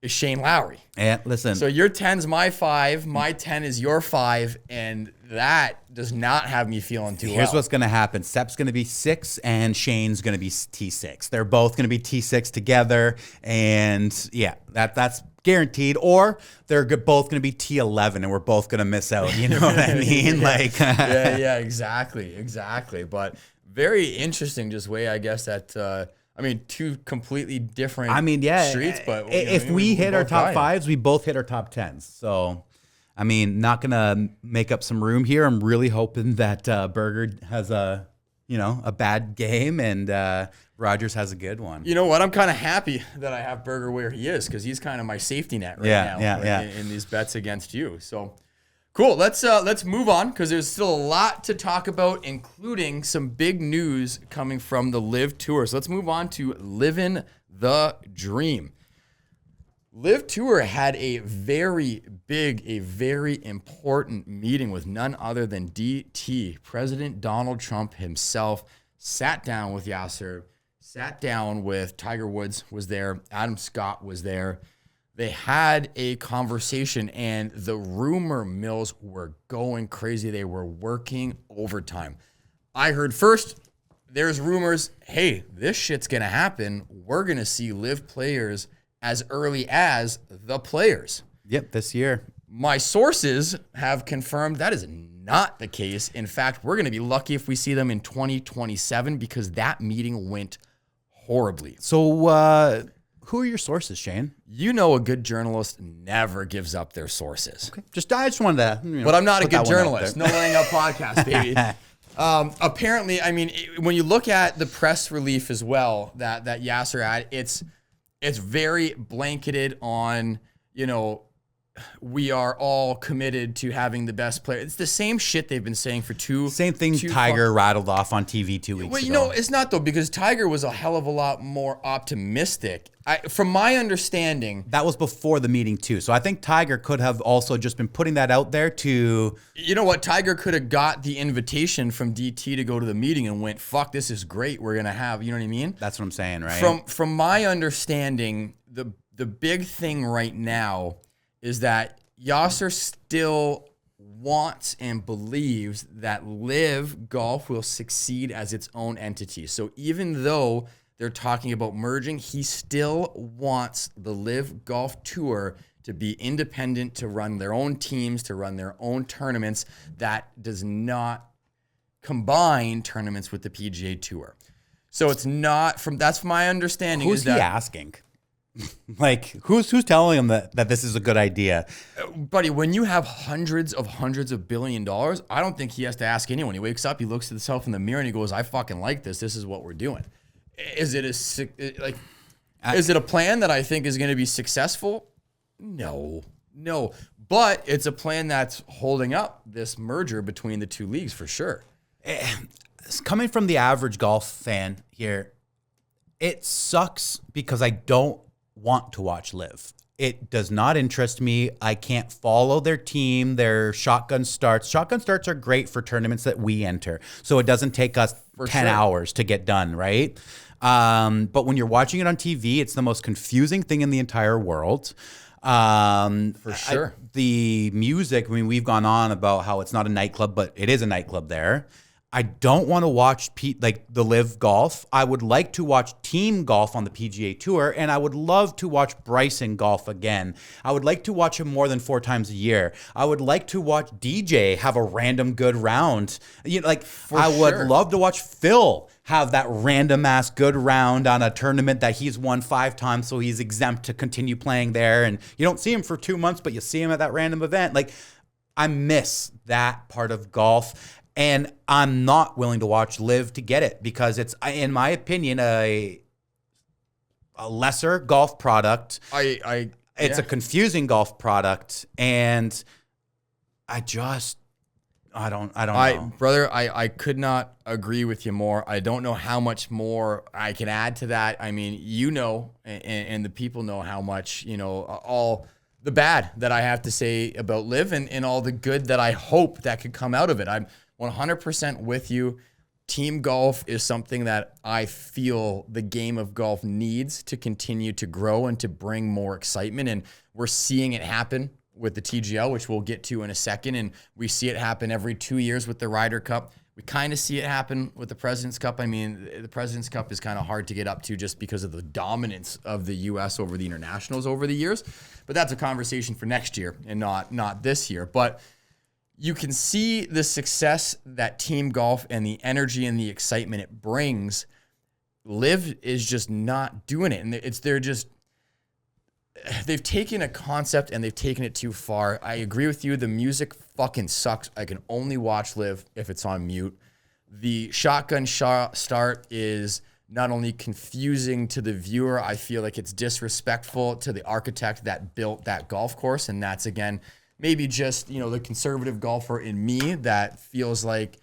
is Shane Lowry. Yeah, listen. So your 10's my 5, my 10 is your 5, and that does not have me feeling too well. Here's what's going to happen. Sepp's going to be 6, and Shane's going to be T6. They're both going to be T6 together, and yeah, that's guaranteed. Or they're both going to be T11, and we're both going to miss out. You know what I mean? Yeah, exactly. But very interesting, just way I guess that. Two completely different streets, but if we hit our top 5s, we both hit our top 10s. So, not going to make up some room here. I'm really hoping that Berger has a bad game and Rogers has a good one. You know what? I'm kind of happy that I have Berger where he is, because he's kind of my safety net now in these bets against you. So cool. Let's move on, because there's still a lot to talk about, including some big news coming from the LIV Tour. So let's move on to Living the Dream. LIV Tour had a very big, a very important meeting with none other than DT. President Donald Trump himself sat down with Yasser, sat down with Tiger Woods was there, Adam Scott was there. They had a conversation, and the rumor mills were going crazy. They were working overtime. I heard first, there's rumors, hey, this shit's going to happen. We're going to see LIV players as early as the players. Yep, this year. My sources have confirmed that is not the case. In fact, we're going to be lucky if we see them in 2027 because that meeting went horribly. So who are your sources, Shane? You know a good journalist never gives up their sources. Okay. I just wanted to... But I'm not a good journalist. No laying up podcast, baby. Apparently, I mean, when you look at the press relief as well that Yasser had, it's very blanketed on, we are all committed to having the best player. It's the same shit they've been saying for Same thing Tiger rattled off on TV 2 weeks ago. It's not though, because Tiger was a hell of a lot more optimistic. From my understanding, that was before the meeting too. So I think Tiger could have also just been putting that out there to... You know what? Tiger could have got the invitation from DT to go to the meeting and went, fuck, this is great. We're going to have, you know what I mean? That's what I'm saying, right? From my understanding, the big thing right now is that Yasser still wants and believes that LIV Golf will succeed as its own entity. So even though they're talking about merging, he still wants the LIV Golf Tour to be independent, to run their own teams, to run their own tournaments. That does not combine tournaments with the PGA Tour. So it's not that's my understanding. Who's he asking? Like, who's telling him that this is a good idea? Buddy, when you have hundreds of $billions, I don't think he has to ask anyone. He wakes up, he looks at himself in the mirror, and he goes, I fucking like this. This is what we're doing. Is it a plan that I think is going to be successful? No. But it's a plan that's holding up this merger between the two leagues for sure. Coming from the average golf fan here, it sucks because I don't want to watch LIV. It does not interest me. I can't follow their team, their shotgun starts. Shotgun starts are great for tournaments that we enter, so it doesn't take us 10 hours to get done, right? But when you're watching it on TV, it's the most confusing thing in the entire world. For sure. The music, I mean, we've gone on about how it's not a nightclub, but it is a nightclub there. I don't want to watch the LIV golf. I would like to watch team golf on the PGA Tour, and I would love to watch Bryson golf again. I would like to watch him more than 4 times a year. I would like to watch DJ have a random good round. I would love to watch Phil have that random ass good round on a tournament that he's won 5 times, so he's exempt to continue playing there. And you don't see him for 2 months, but you see him at that random event. I miss that part of golf. And I'm not willing to watch LIV to get it because it's, in my opinion, a lesser golf product. It's a confusing golf product, and I don't know. Brother, I could not agree with you more. I don't know how much more I can add to that. I mean, and the people know how much, all the bad that I have to say about LIV and all the good that I hope that could come out of it. I'm 100% with you. Team golf is something that I feel the game of golf needs to continue to grow and to bring more excitement. And we're seeing it happen with the TGL, which we'll get to in a second. And we see it happen every 2 years with the Ryder Cup. We kind of see it happen with the President's Cup. I mean, the President's Cup is kind of hard to get up to just because of the dominance of the U.S. over the internationals over the years. But that's a conversation for next year and not this year. But you can see the success that team golf and the energy and the excitement it brings. LIV is just not doing it. And they've taken a concept and they've taken it too far. I agree with you. The music fucking sucks. I can only watch LIV if it's on mute. The shotgun start is not only confusing to the viewer, I feel like it's disrespectful to the architect that built that golf course. And that's, again, maybe just, the conservative golfer in me that feels like,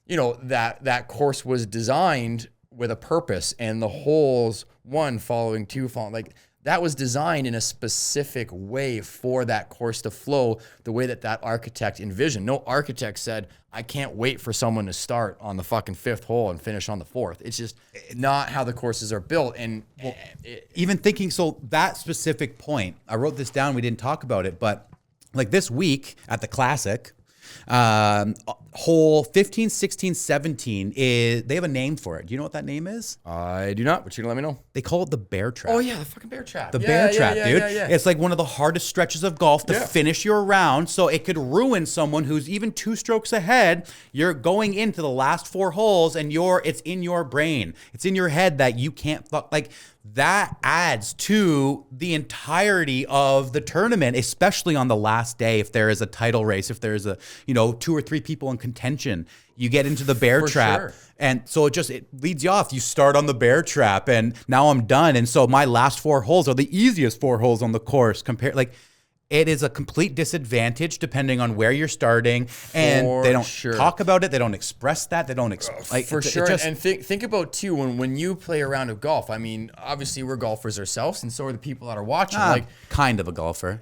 that course was designed with a purpose and the holes, 1 following 2 following, that was designed in a specific way for that course to flow the way that architect envisioned. No architect said, I can't wait for someone to start on the fucking 5th hole and finish on the 4th. It's just not how the courses are built. And even thinking, so that specific point, I wrote this down, we didn't talk about it, but like this week at the Classic, hole 15, 16, 17 is, they have a name for it. Do you know what that name is? I do not, but you can let me know. They call it the bear trap. Oh yeah, the fucking bear trap. The bear trap, dude. It's like one of the hardest stretches of golf to finish your round. So it could ruin someone who's even 2 strokes ahead. You're going into the last 4 holes and it's in your brain. It's in your head that you can't like that adds to the entirety of the tournament, especially on the last day. If there is a title race, if there's 2 or 3 people in contention, you get into the bear trap. Sure. And so it leads you off. You start on the bear trap and now I'm done. And so my last 4 holes are the easiest 4 holes on the course it is a complete disadvantage depending on where you're starting, and they don't talk about it. They don't express that. They don't for sure. And think about too when you play a round of golf. I mean, obviously we're golfers ourselves, and so are the people that are watching. Kind of a golfer.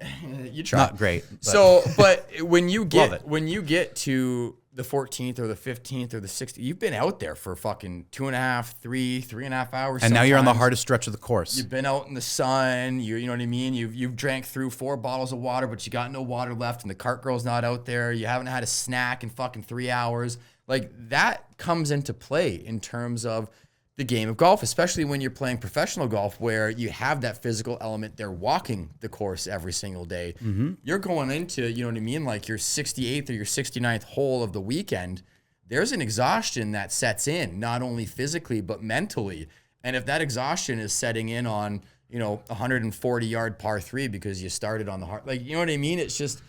You try. Not great. But. So, but when you get to the 14th or the 15th or the 16th, you've been out there for fucking 2.5, 3.5 hours. And now you're on the hardest stretch of the course. You've been out in the sun. You know what I mean? You've drank through 4 bottles of water, but you got no water left, and the cart girl's not out there. You haven't had a snack in fucking 3 hours. Like, that comes into play in terms of the game of golf, especially when you're playing professional golf where you have that physical element. They're walking the course every single day. Mm-hmm. You're going into, you know what I mean, like your 68th or your 69th hole of the weekend. There's an exhaustion that sets in, not only physically, but mentally. And if that exhaustion is setting in on, 140-yard par 3 because you started on the hard, you know what I mean? It's just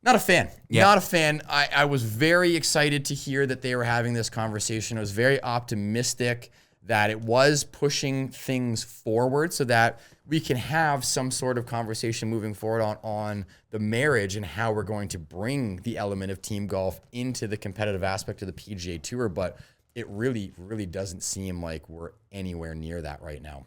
not a fan. Yeah. Not a fan. I was very excited to hear that they were having this conversation. I was very optimistic that it was pushing things forward so that we can have some sort of conversation moving forward on the marriage and how we're going to bring the element of team golf into the competitive aspect of the PGA Tour. But it really, really doesn't seem like we're anywhere near that right now.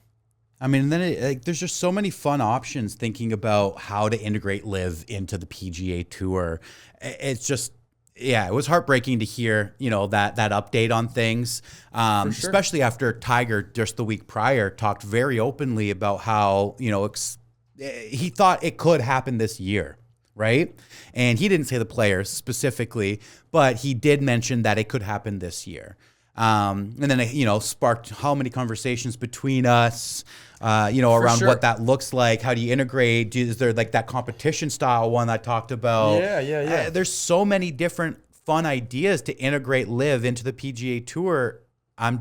I mean, then there's just so many fun options thinking about how to integrate LIV into the PGA Tour. It's just... Yeah, it was heartbreaking to hear, that update on things, sure. Especially after Tiger just the week prior talked very openly about how, he thought it could happen this year, right? And he didn't say the players specifically, but he did mention that it could happen this year. And then it, sparked how many conversations between us, around what that looks like. How do you integrate? Is there like that competition style one I talked about? Yeah. There's so many different fun ideas to integrate LIV into the PGA Tour. I'm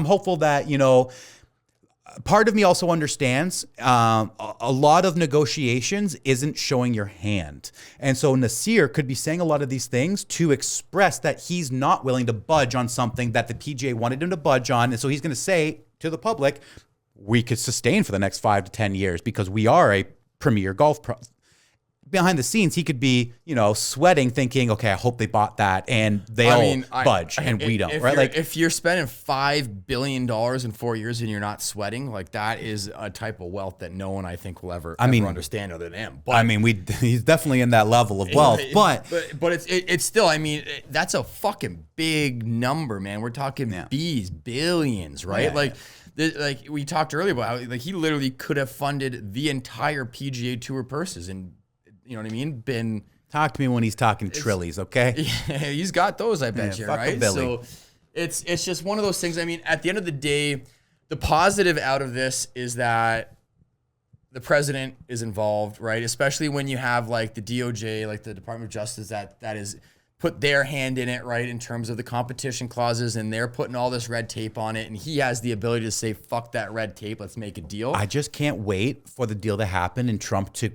hopeful that, part of me also understands a lot of negotiations isn't showing your hand. And so Nasir could be saying a lot of these things to express that he's not willing to budge on something that the PGA wanted him to budge on. And so he's going to say to the public, we could sustain for the next 5 to 10 years because we are a premier golf pro. Behind the scenes, he could be, sweating, thinking, okay, I hope they bought that, and they'll budge, and we don't, right? If you're spending $5 billion in 4 years and you're not sweating, that is a type of wealth that no one, I think, will ever understand other than him. But he's definitely in that level of wealth, but it's still, that's a fucking big number, man. We're talking billions, right? Yeah. Like we talked earlier about how he literally could have funded the entire PGA Tour purses, and you know what I mean? Talk to me when he's talking trillies, okay? Yeah, he's got those, I bet you, right? Billy. So it's just one of those things. At the end of the day, the positive out of this is that the president is involved, right? Especially when you have the DOJ, the Department of Justice that is put their hand in it, right, in terms of the competition clauses, and they're putting all this red tape on it, and he has the ability to say, fuck that red tape, let's make a deal. I just can't wait for the deal to happen and Trump to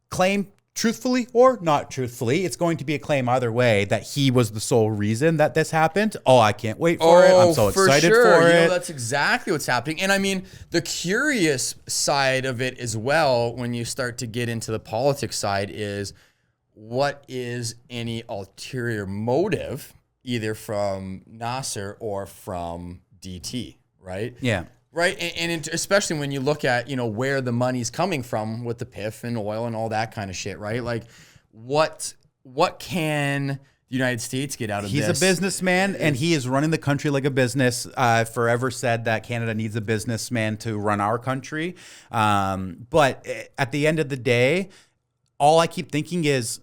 claim, truthfully or not truthfully, it's going to be a claim either way, that he was the sole reason that this happened. Oh, I can't wait for it. I'm so excited for it. That's exactly what's happening. And the curious side of it as well, when you start to get into the politics side, is what is any ulterior motive, either from Nasser or from DT, right? Yeah. Right, and especially when you look at, where the money's coming from with the PIF and oil and all that kind of shit, right? Like, what can the United States get out of this? He's a businessman, and he is running the country like a business. Forever said that Canada needs a businessman to run our country. But at the end of the day, all I keep thinking is,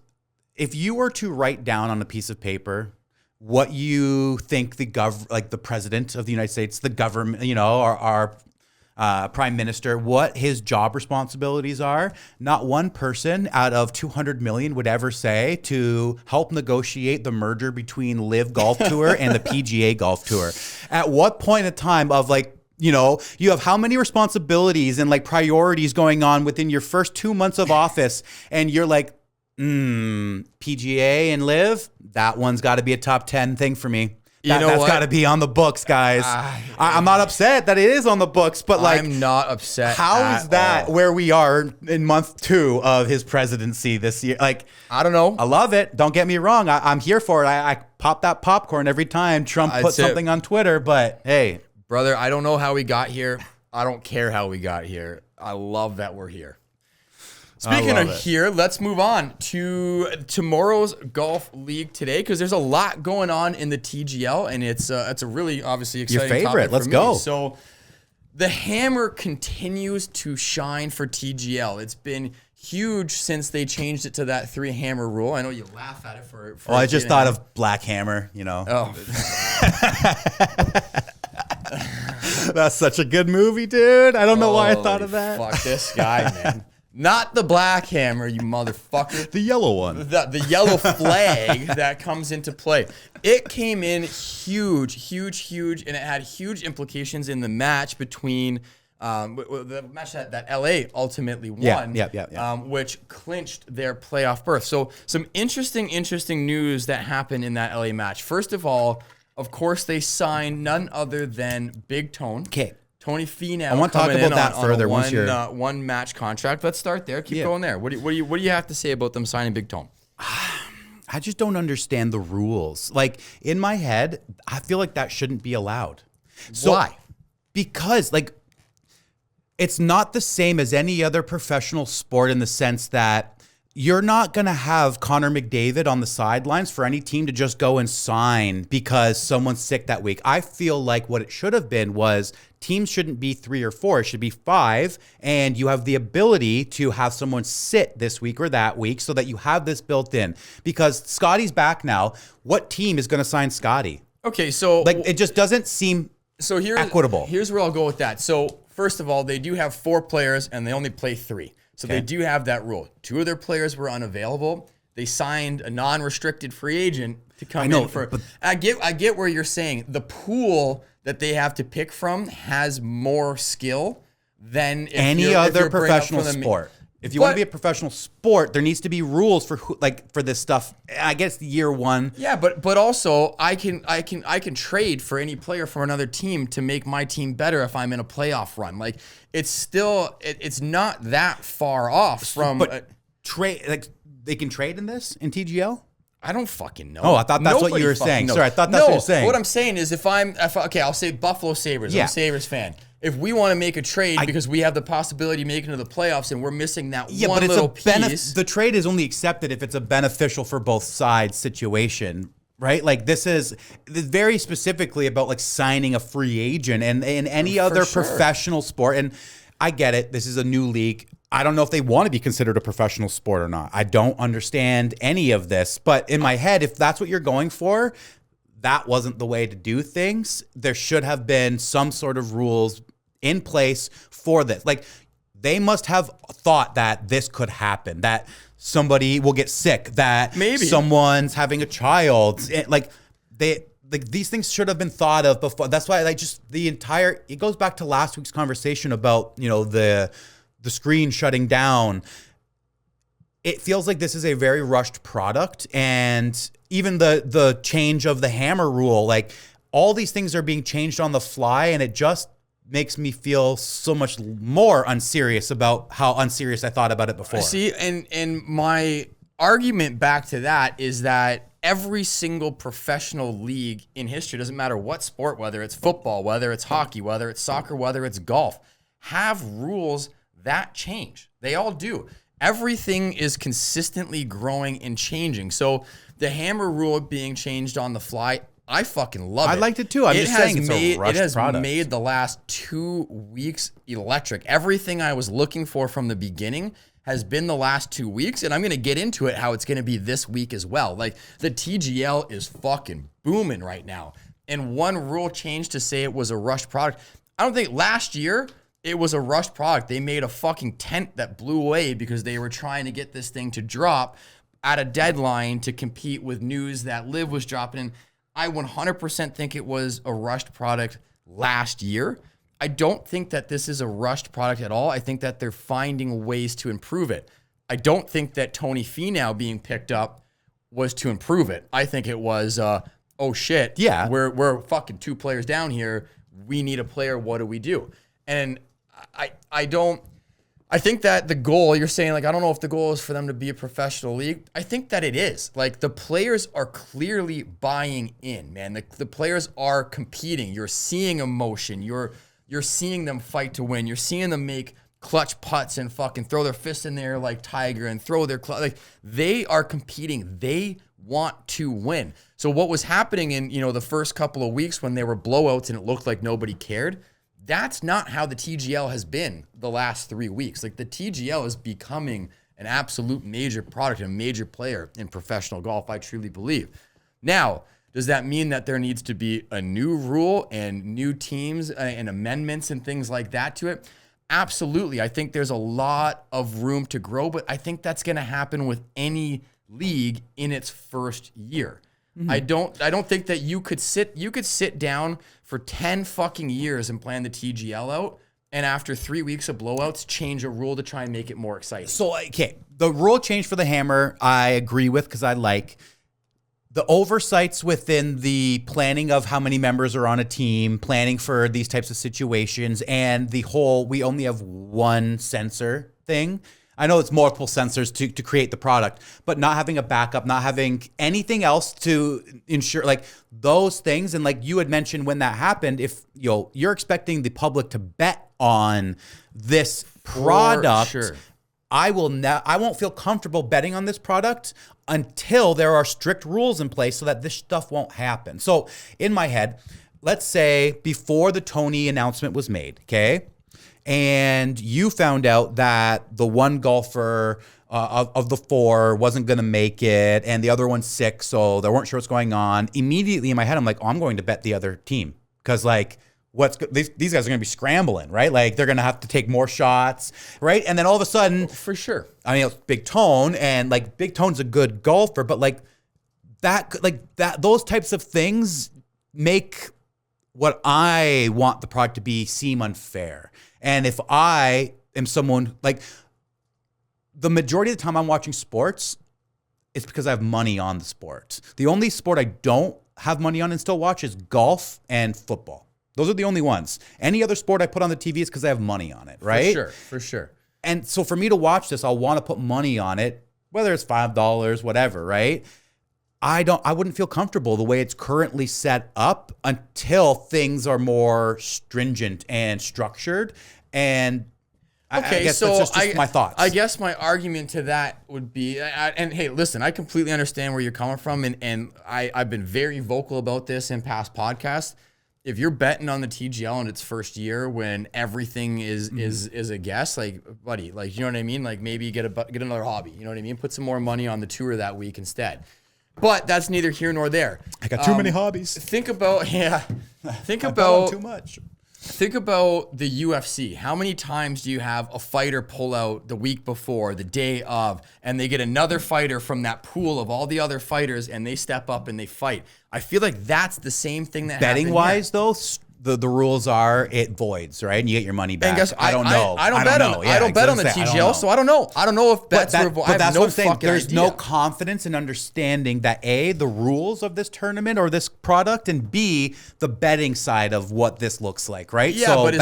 if you were to write down on a piece of paper what you think the president of the United States, the government, our prime minister, what his job responsibilities are, not one person out of 200 million would ever say to help negotiate the merger between LIV Golf Tour and the PGA Golf Tour. At what point in time of you have how many responsibilities and priorities going on within your first 2 months of office, and you're like, PGA and LIV, that one's got to be a top 10 thing for me. That's got to be on the books, guys. I'm not upset that it is on the books, but I'm not upset. How is that where we are in month 2 of his presidency this year? I don't know. I love it. Don't get me wrong. I'm here for it. I pop that popcorn every time Trump puts something on Twitter, but hey. Brother, I don't know how we got here. I don't care how we got here. I love that we're here. Speaking of here, let's move on to tomorrow's golf league today, because there's a lot going on in the TGL, and it's a really obviously exciting Your favorite. topic Let's for go. me. So the hammer continues to shine for TGL. It's been huge since they changed it to that 3-hammer rule. I know you laugh at it for I just thought of Black Hammer, Oh. That's such a good movie, dude. I don't know why I thought of that. Fuck this guy, man. Not the Black Hammer, you motherfucker. The yellow one. The yellow flag that comes into play. It came in huge, and it had huge implications in the match between the match that LA ultimately won, which clinched their playoff berth. So some interesting news that happened in that LA match. First of all, of course, they signed none other than Big Tone. Okay. Tony Finau. I want to talk about that further once you're one match contract. Let's start there. Keep going there. What do you have to say about them signing Big Tone? I just don't understand the rules. In my head, I feel like that shouldn't be allowed. So, why? Because it's not the same as any other professional sport in the sense that you're not going to have Connor McDavid on the sidelines for any team to just go and sign because someone's sick that week. I feel like what it should have been was teams shouldn't be 3 or 4. It should be 5. And you have the ability to have someone sit this week or that week so that you have this built in. Because Scotty's back now. What team is going to sign Scotty? Okay, so it just doesn't seem equitable. Here's where I'll go with that. So first of all, they do have 4 players and they only play 3. So they do have that rule. 2 of their players were unavailable. They signed a non-restricted free agent to come in for. I get where you're saying the pool that they have to pick from has more skill than any other professional sport. If you want to be a professional sport, there needs to be rules for for this stuff. I guess year 1. Yeah, but also I can trade for any player from another team to make my team better if I'm in a playoff run. It's still it's not that far off from. But trade they can trade in TGL. I don't fucking know. Oh, I thought that's what you were saying. Sorry, I thought that's what you were saying. What I'm saying is I'll say Buffalo Sabres. I'm a Sabres fan. If we want to make a trade because we have the possibility of making it to the playoffs and we're missing that one little piece. The trade is only accepted if it's a beneficial for both sides situation, right? This is very specifically about signing a free agent and in any other professional sport. And I get it. This is a new league. I don't know if they want to be considered a professional sport or not. I don't understand any of this. But in my head, if that's what you're going for, that wasn't the way to do things. There should have been some sort of rules in place for this. They must have thought that this could happen, that somebody will get sick, that maybe someone's having a child. These things should have been thought of before. That's why it goes back to last week's conversation about, the screen shutting down. It feels like this is a very rushed product, and even the change of the hammer rule, all these things are being changed on the fly, and it just makes me feel so much more unserious about how unserious I thought about it before. See, and my argument back to that is that every single professional league in history, doesn't matter what sport, whether it's football, whether it's hockey, whether it's soccer, whether it's golf, have rules that change. They all do. Everything is consistently growing and changing. So the hammer rule being changed on the fly, I fucking love it. I liked it too. I'm just saying it's a rushed product. It has made the last 2 weeks electric. Everything I was looking for from the beginning has been the last 2 weeks, and I'm going to get into it how it's going to be this week as well. Like, the TGL is fucking booming right now. And one rule change to say it was a rushed product. I don't think last year it was a rushed product. They made a fucking tent that blew away because they were trying to get this thing to drop at a deadline to compete with news that LIV was dropping in. I 100% think it was a rushed product last year. I don't think that this is a rushed product at all. I think that they're finding ways to improve it. I don't think that Tony Finau being picked up was to improve it. I think it was, oh shit, yeah, we're fucking 2 players down here. We need a player. What do we do? And I think that the goal, you're saying, like, I don't know if the goal is for them to be a professional league. I think that it is. Like, the players are clearly buying in, man. The players are competing. You're seeing emotion. You're seeing them fight to win. You're seeing them make clutch putts and fucking throw their fist in there like Tiger and throw their like, they are competing. They want to win. So what was happening in, the first couple of weeks when there were blowouts and it looked like nobody cared, that's not how the TGL has been the last 3 weeks. Like, the TGL is becoming an absolute major product and a major player in professional golf, I truly believe. Now, does that mean that there needs to be a new rule and new teams and amendments and things like that to it? Absolutely. I think there's a lot of room to grow, but I think that's going to happen with any league in its first year. Mm-hmm. I don't think that you could sit down for 10 fucking years and plan the TGL out, and after 3 weeks of blowouts, change a rule to try and make it more exciting. So, okay, the rule change for the hammer, I agree with, because I like the oversights within the planning of how many members are on a team, planning for these types of situations, and the whole we only have one sensor thing. I know it's multiple sensors to create the product, but not having a backup, not having anything else to ensure, like, those things. And like you had mentioned, when that happened, if you're expecting the public to bet on this product, sure. I won't feel comfortable betting on this product until there are strict rules in place so that this stuff won't happen. So in my head, let's say before the Tony announcement was made, okay, and you found out that the one golfer of the 4 wasn't going to make it and the other one's sick, so they weren't sure what's going on. Immediately in my head, I'm like, oh, I'm going to bet the other team, because like, these guys are going to be scrambling, right? Like, they're going to have to take more shots, right? And then all of a sudden, for sure. I mean, it's Big Tone, and like Big Tone's a good golfer, but like that, those types of things make what I want the product to be seem unfair. And if I am someone, like, the majority of the time I'm watching sports, it's because I have money on the sport. The only sport I don't have money on and still watch is golf and football. Those are the only ones. Any other sport I put on the TV is because I have money on it, right? For sure. And so for me to watch this, I'll want to put money on it, whether it's $5, whatever, right? I wouldn't feel comfortable the way it's currently set up until things are more stringent and structured. And I guess that's just my thoughts. I guess my argument to that would be, and hey, listen, I completely understand where you're coming from, and I've been very vocal about this in past podcasts. If you're betting on the TGL in its first year when everything is a guess, like, buddy, like, you know what I mean? Like, maybe get another hobby, you know what I mean? Put some more money on the tour that week instead. But that's neither here nor there. I got too many hobbies. Think about too much. Think about the UFC. How many times do you have a fighter pull out the week before, the day of, and they get another fighter from that pool of all the other fighters, and they step up and they fight? I feel like that's the same thing that betting happened wise here. though. the rules are it voids, right? And you get your money back. And guess I don't know. I don't bet on. I don't bet on the TGL, so I don't know. I don't know if bets were void. But that's no what I'm saying. There's idea. no confidence in understanding that A, the rules of this tournament or this product, and B, the betting side of what this looks like, right? Yeah, so but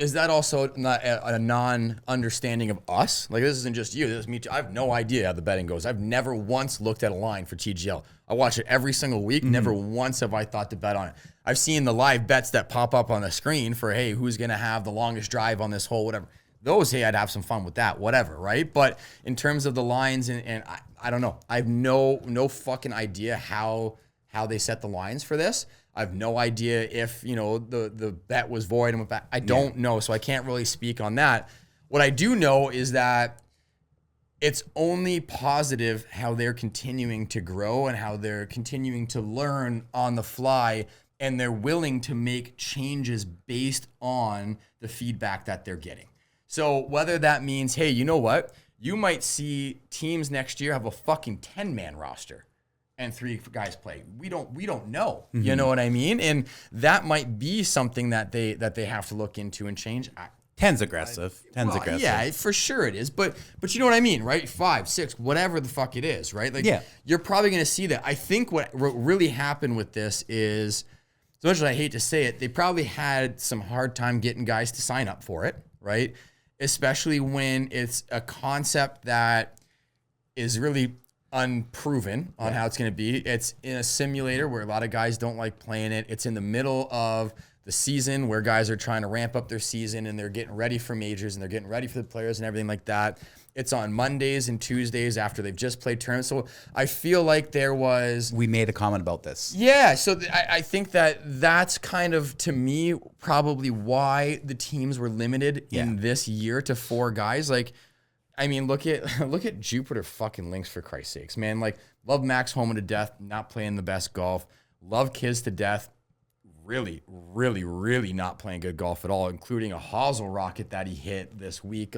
is that also not a non-understanding of us? Like, this isn't just you. This is me too. I have no idea how the betting goes. I've never once looked at a line for TGL. I watch it every single week. Never once have I thought to bet on it. I've seen the live bets that pop up on the screen for, hey, who's going to have the longest drive on this hole, whatever. Those, hey, I'd have some fun with that, whatever, right? But in terms of the lines, and I don't know. I have no fucking idea how they set the lines for this. I have no idea if, the bet was void and went back. I don't know, so I can't really speak on that. What I do know is that it's only positive how they're continuing to grow and how they're continuing to learn on the fly, and they're willing to make changes based on the feedback that they're getting. So whether that means, hey, you know what? You might see teams next year have a fucking 10-man roster and 3 guys play. We don't know. You know what I mean? And that might be something that they have to look into and change. 10's aggressive. 10's aggressive. Yeah, for sure it is. But you know what I mean, right? 5, 6, whatever the fuck it is, right? Like, you're probably going to see that. I think what really happened with this is, as much as I hate to say it, they probably had some hard time getting guys to sign up for it, right? Especially when it's a concept that is really unproven on how it's going to be. It's in a simulator where a lot of guys don't like playing it. It's in the middle of the season where guys are trying to ramp up their season and they're getting ready for majors and they're getting ready for the players and everything like that. It's on Mondays and Tuesdays after they've just played tournaments. So I feel like we made a comment about this. Yeah. So I think that's kind of, to me, probably why the teams were limited in this year to 4 guys. Like, I mean, look at Jupiter fucking Lynx, for Christ's sakes, man. Like, love Max Homa to death, not playing the best golf. Love Kiz to death. Really, really, really not playing good golf at all, including a hosel rocket that he hit this week.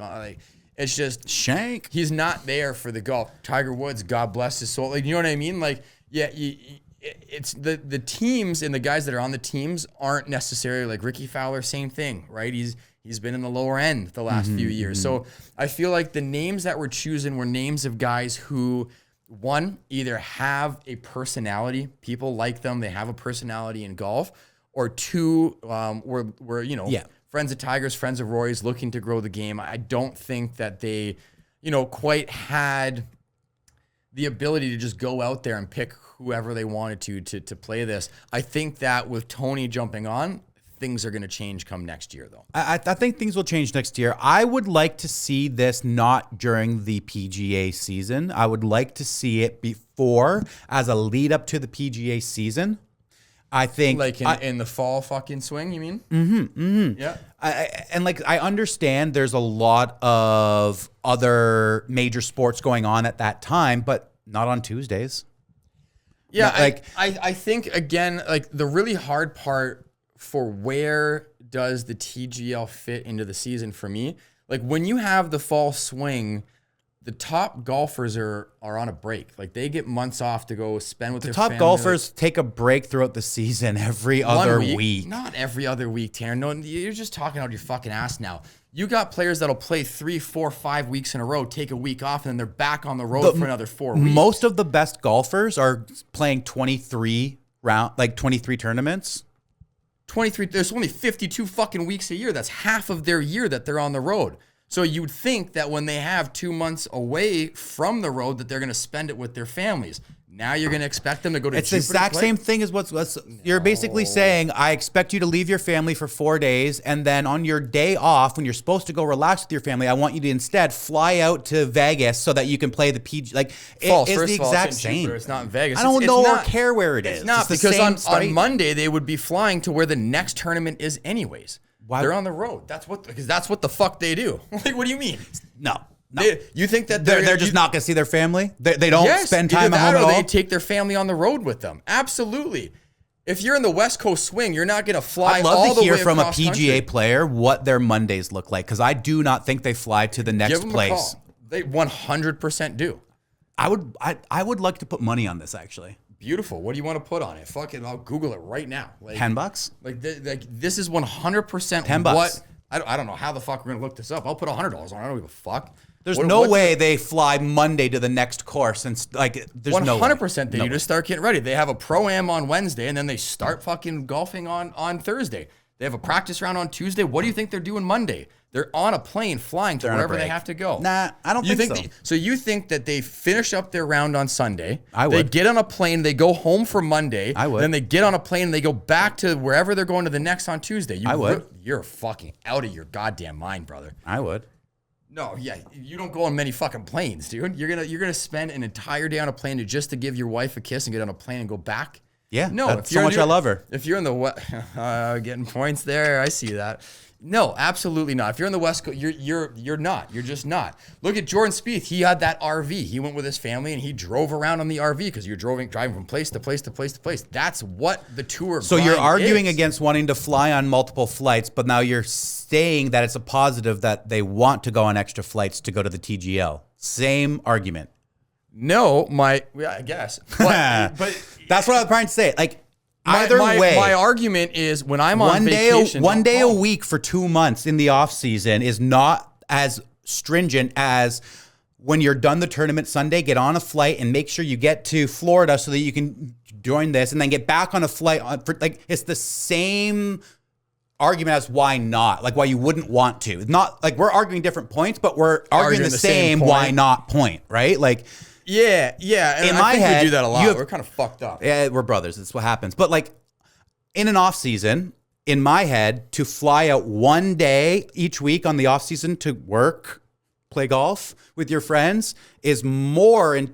It's just shank. He's not there for the golf. Tiger Woods, God bless his soul. Like, you know what I mean? Like, yeah, it's the teams and the guys that are on the teams aren't necessarily like Ricky Fowler. Same thing, right? He's been in the lower end the last few years. So I feel like the names that we're choosing were names of guys who, one, either have a personality, people like them, they have a personality in golf, or 2, we're friends of Tigers, friends of Roy's, looking to grow the game. I don't think that they, quite had the ability to just go out there and pick whoever they wanted to play this. I think that with Tony jumping on, things are going to change come next year, though. I think things will change next year. I would like to see this not during the PGA season. I would like to see it before, as a lead up to the PGA season. I think like in the fall fucking swing, you mean? Yeah. I understand there's a lot of other major sports going on at that time, but not on Tuesdays. Yeah, I think, again, like, the really hard part for where does the TGL fit into the season for me, like, when you have the fall swing, the top golfers are on a break. Like, they get months off to go spend with their family. The top golfers take a break throughout the season every other week. Not every other week, Tanner. No, you're just talking out your fucking ass now. You got players that'll play 3, 4, 5 weeks in a row, take a week off, and then they're back on the road for another 4 weeks. Most of the best golfers are playing 23 tournaments. 23. There's only 52 fucking weeks a year. That's half of their year that they're on the road. So you'd think that when they have 2 months away from the road, that they're going to spend it with their families. Now you're going to expect them to go to It's the exact same thing as what's you're basically saying. I expect you to leave your family for 4 days, and then on your day off, when you're supposed to go relax with your family, I want you to instead fly out to Vegas so that you can play the PG. Like, False. it's First the of all, exact it's in same. Jupiter. It's not in Vegas. I don't know or care where it is. It's not, it's because on Monday they would be flying to where the next tournament is anyways. Why? They're on the road. Because that's what the fuck they do. Like, what do you mean? No. You think that they're just not going to see their family? They don't spend time at home at all? They take their family on the road with them. Absolutely. If you're in the West Coast swing, you're not going to fly all the way across country. I'd love to hear from a PGA player what their Mondays look like, because I do not think they fly to the next place. They 100% do. I would like to put money on this, actually. Beautiful. What do you want to put on it? Fuck it. I'll Google it right now. Like, $10. Like this is 100% $10. what I don't know how the fuck we're gonna look this up. I'll put $100 on. I don't give a fuck. There's no way they fly Monday to the next course and there's 100% no way. just start getting ready. They have a pro-am on Wednesday and then they start fucking golfing on Thursday. They have a practice round on Tuesday. What do you think they're doing Monday? They're on a plane flying to wherever they have to go. Nah, I don't think so. So you think that they finish up their round on Sunday? I would. They get on a plane. They go home for Monday. I would. Then they get on a plane and they go back to wherever they're going to the next on Tuesday. I would. You're fucking out of your goddamn mind, brother. I would. No, yeah, you don't go on many fucking planes, dude. You're gonna spend an entire day on a plane just to give your wife a kiss and get on a plane and go back. Yeah, no, that's so much I love her. If you're in the getting points there, I see that. No, absolutely not. If you're in the West Coast, you're not. You're just not. Look at Jordan Spieth. He had that RV. He went with his family and he drove around on the RV because you're driving from place to place to place to place. That's what the tour. So you're arguing is. against wanting to fly on multiple flights, but now you're saying that it's a positive that they want to go on extra flights to go to the TGL. Same argument. No, I guess. But that's what I'm trying to say. Like. Either way, my argument is when I'm on vacation, one day a week for 2 months in the off season is not as stringent as when you're done the tournament Sunday, get on a flight and make sure you get to Florida so that you can join this and then get back on a flight. It's the same argument as why not, like why you wouldn't want to. Not like we're arguing different points, but we're arguing the same why not point, right? Like. Yeah. And in my head, we do that a lot. We're kind of fucked up. Yeah, we're brothers. That's what happens. But like in an off season, in my head, to fly out one day each week on the off season to work, play golf with your friends is more. And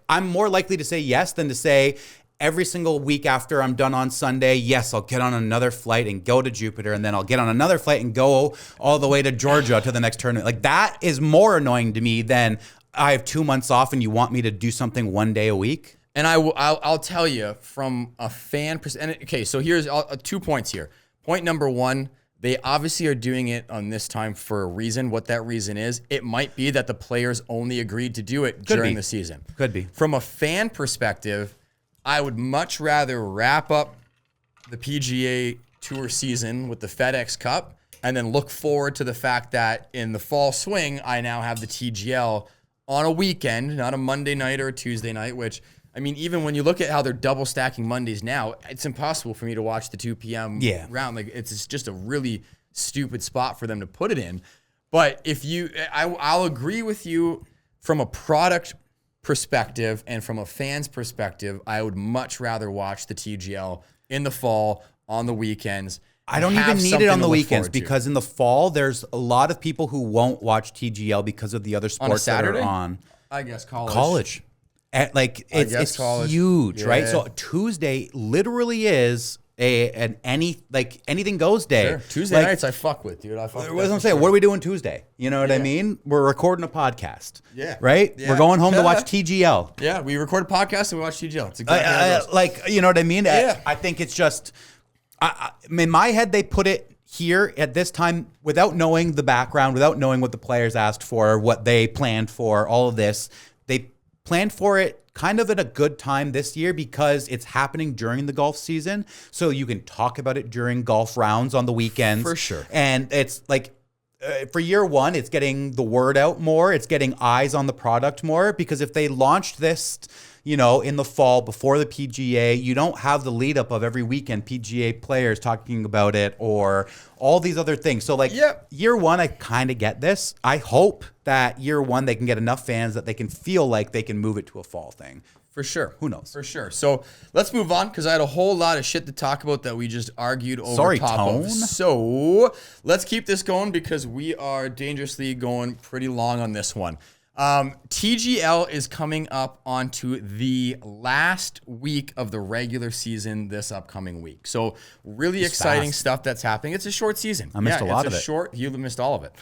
I'm more likely to say yes than to say every single week after I'm done on Sunday, yes, I'll get on another flight and go to Jupiter, and then I'll get on another flight and go all the way to Georgia to the next tournament. Like that is more annoying to me than I have 2 months off and you want me to do something one day a week? And I'll tell you from a fan perspective. Okay, so here's 2 points here. Point number one, they obviously are doing it on this time for a reason. What that reason is, it might be that the players only agreed to do it during the season. Could be. From a fan perspective, I would much rather wrap up the PGA Tour season with the FedEx Cup and then look forward to the fact that in the fall swing, I now have the TGL on a weekend, not a Monday night or a Tuesday night, which, I mean, even when you look at how they're double stacking Mondays now, it's impossible for me to watch the 2 p.m. round. Like, it's just a really stupid spot for them to put it in. But I'll agree with you from a product perspective and from a fan's perspective, I would much rather watch the TGL in the fall on the weekends. I don't even need it on the weekends because in the fall, there's a lot of people who won't watch TGL because of the other sports that are on. I guess college. College. It's huge, right? Yeah. So Tuesday literally is anything goes day. Sure. Tuesday nights I fuck with, dude. What was I saying? What are we doing Tuesday? You know what I mean? We're recording a podcast. Yeah. Right? Yeah. We're going home to watch TGL. Yeah, we record a podcast and we watch TGL. It's exactly how it goes. You know what I mean? Yeah. I think it's just... in my head, they put it here at this time without knowing the background, without knowing what the players asked for, what they planned for, all of this. They planned for it kind of at a good time this year because it's happening during the golf season. So you can talk about it during golf rounds on the weekends. For sure. And it's like, for year one, it's getting the word out more. It's getting eyes on the product more because if they launched this, in the fall before the PGA, you don't have the lead up of every weekend PGA players talking about it or all these other things. So year one, I kind of get this. I hope that year one, they can get enough fans that they can feel like they can move it to a fall thing. For sure. Who knows? For sure. So let's move on because I had a whole lot of shit to talk about that we just argued over top of. So let's keep this going because we are dangerously going pretty long on this one. TGL is coming up onto the last week of the regular season this upcoming week. So really exciting stuff that's happening. It's a short season. I missed a lot of it. You missed all of it.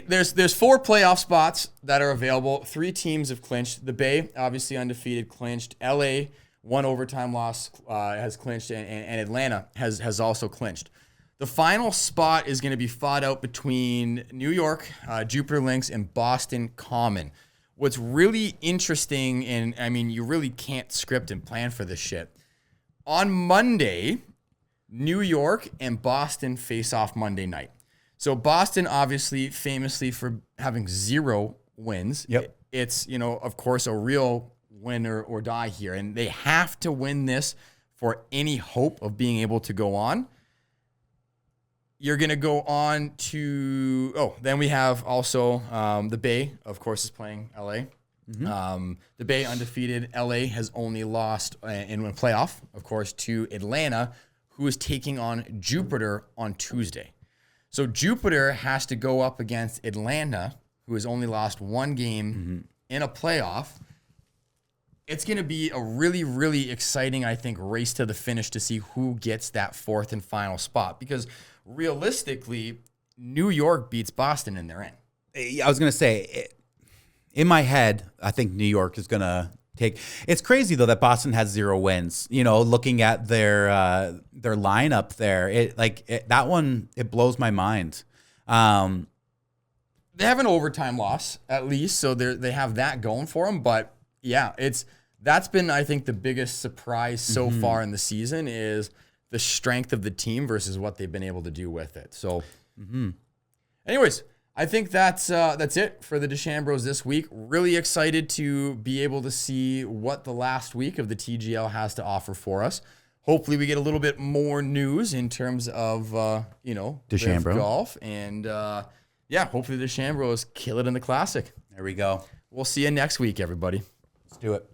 There's 4 playoff spots that are available. 3 teams have clinched. The Bay, obviously undefeated, clinched. LA, 1 overtime loss, has clinched, and Atlanta has also clinched. The final spot is going to be fought out between New York, Jupiter Lynx, and Boston Common. what's really interesting, and I mean, you really can't script and plan for this shit. On Monday, New York and Boston face off Monday night. So Boston, obviously, famously for having 0 wins. Yep. It's, of course, a real win or die here. And they have to win this for any hope of being able to go on. You're going to go on to, then we have also the Bay, of course, is playing LA. The Bay undefeated. LA has only lost in a playoff, of course, to Atlanta, who is taking on Jupiter on Tuesday. So Jupiter has to go up against Atlanta, who has only lost 1 game in a playoff. It's going to be a really, really exciting, I think, race to the finish to see who gets that 4th and final spot. Because realistically, New York beats Boston and they're in. I was going to say, in my head, I think New York is going to take. It's crazy, though, that Boston has 0 wins. Looking at their lineup there, that one, it blows my mind. They have an overtime loss, at least, so they have that going for them. But, yeah, that's been, I think, the biggest surprise so far in the season is the strength of the team versus what they've been able to do with it. So, anyways, I think that's it for the Dechambros this week. Really excited to be able to see what the last week of the TGL has to offer for us. Hopefully, we get a little bit more news in terms of Dechambro LIV golf, and hopefully the Dechambros kill it in the Classic. There we go. We'll see you next week, everybody. Let's do it.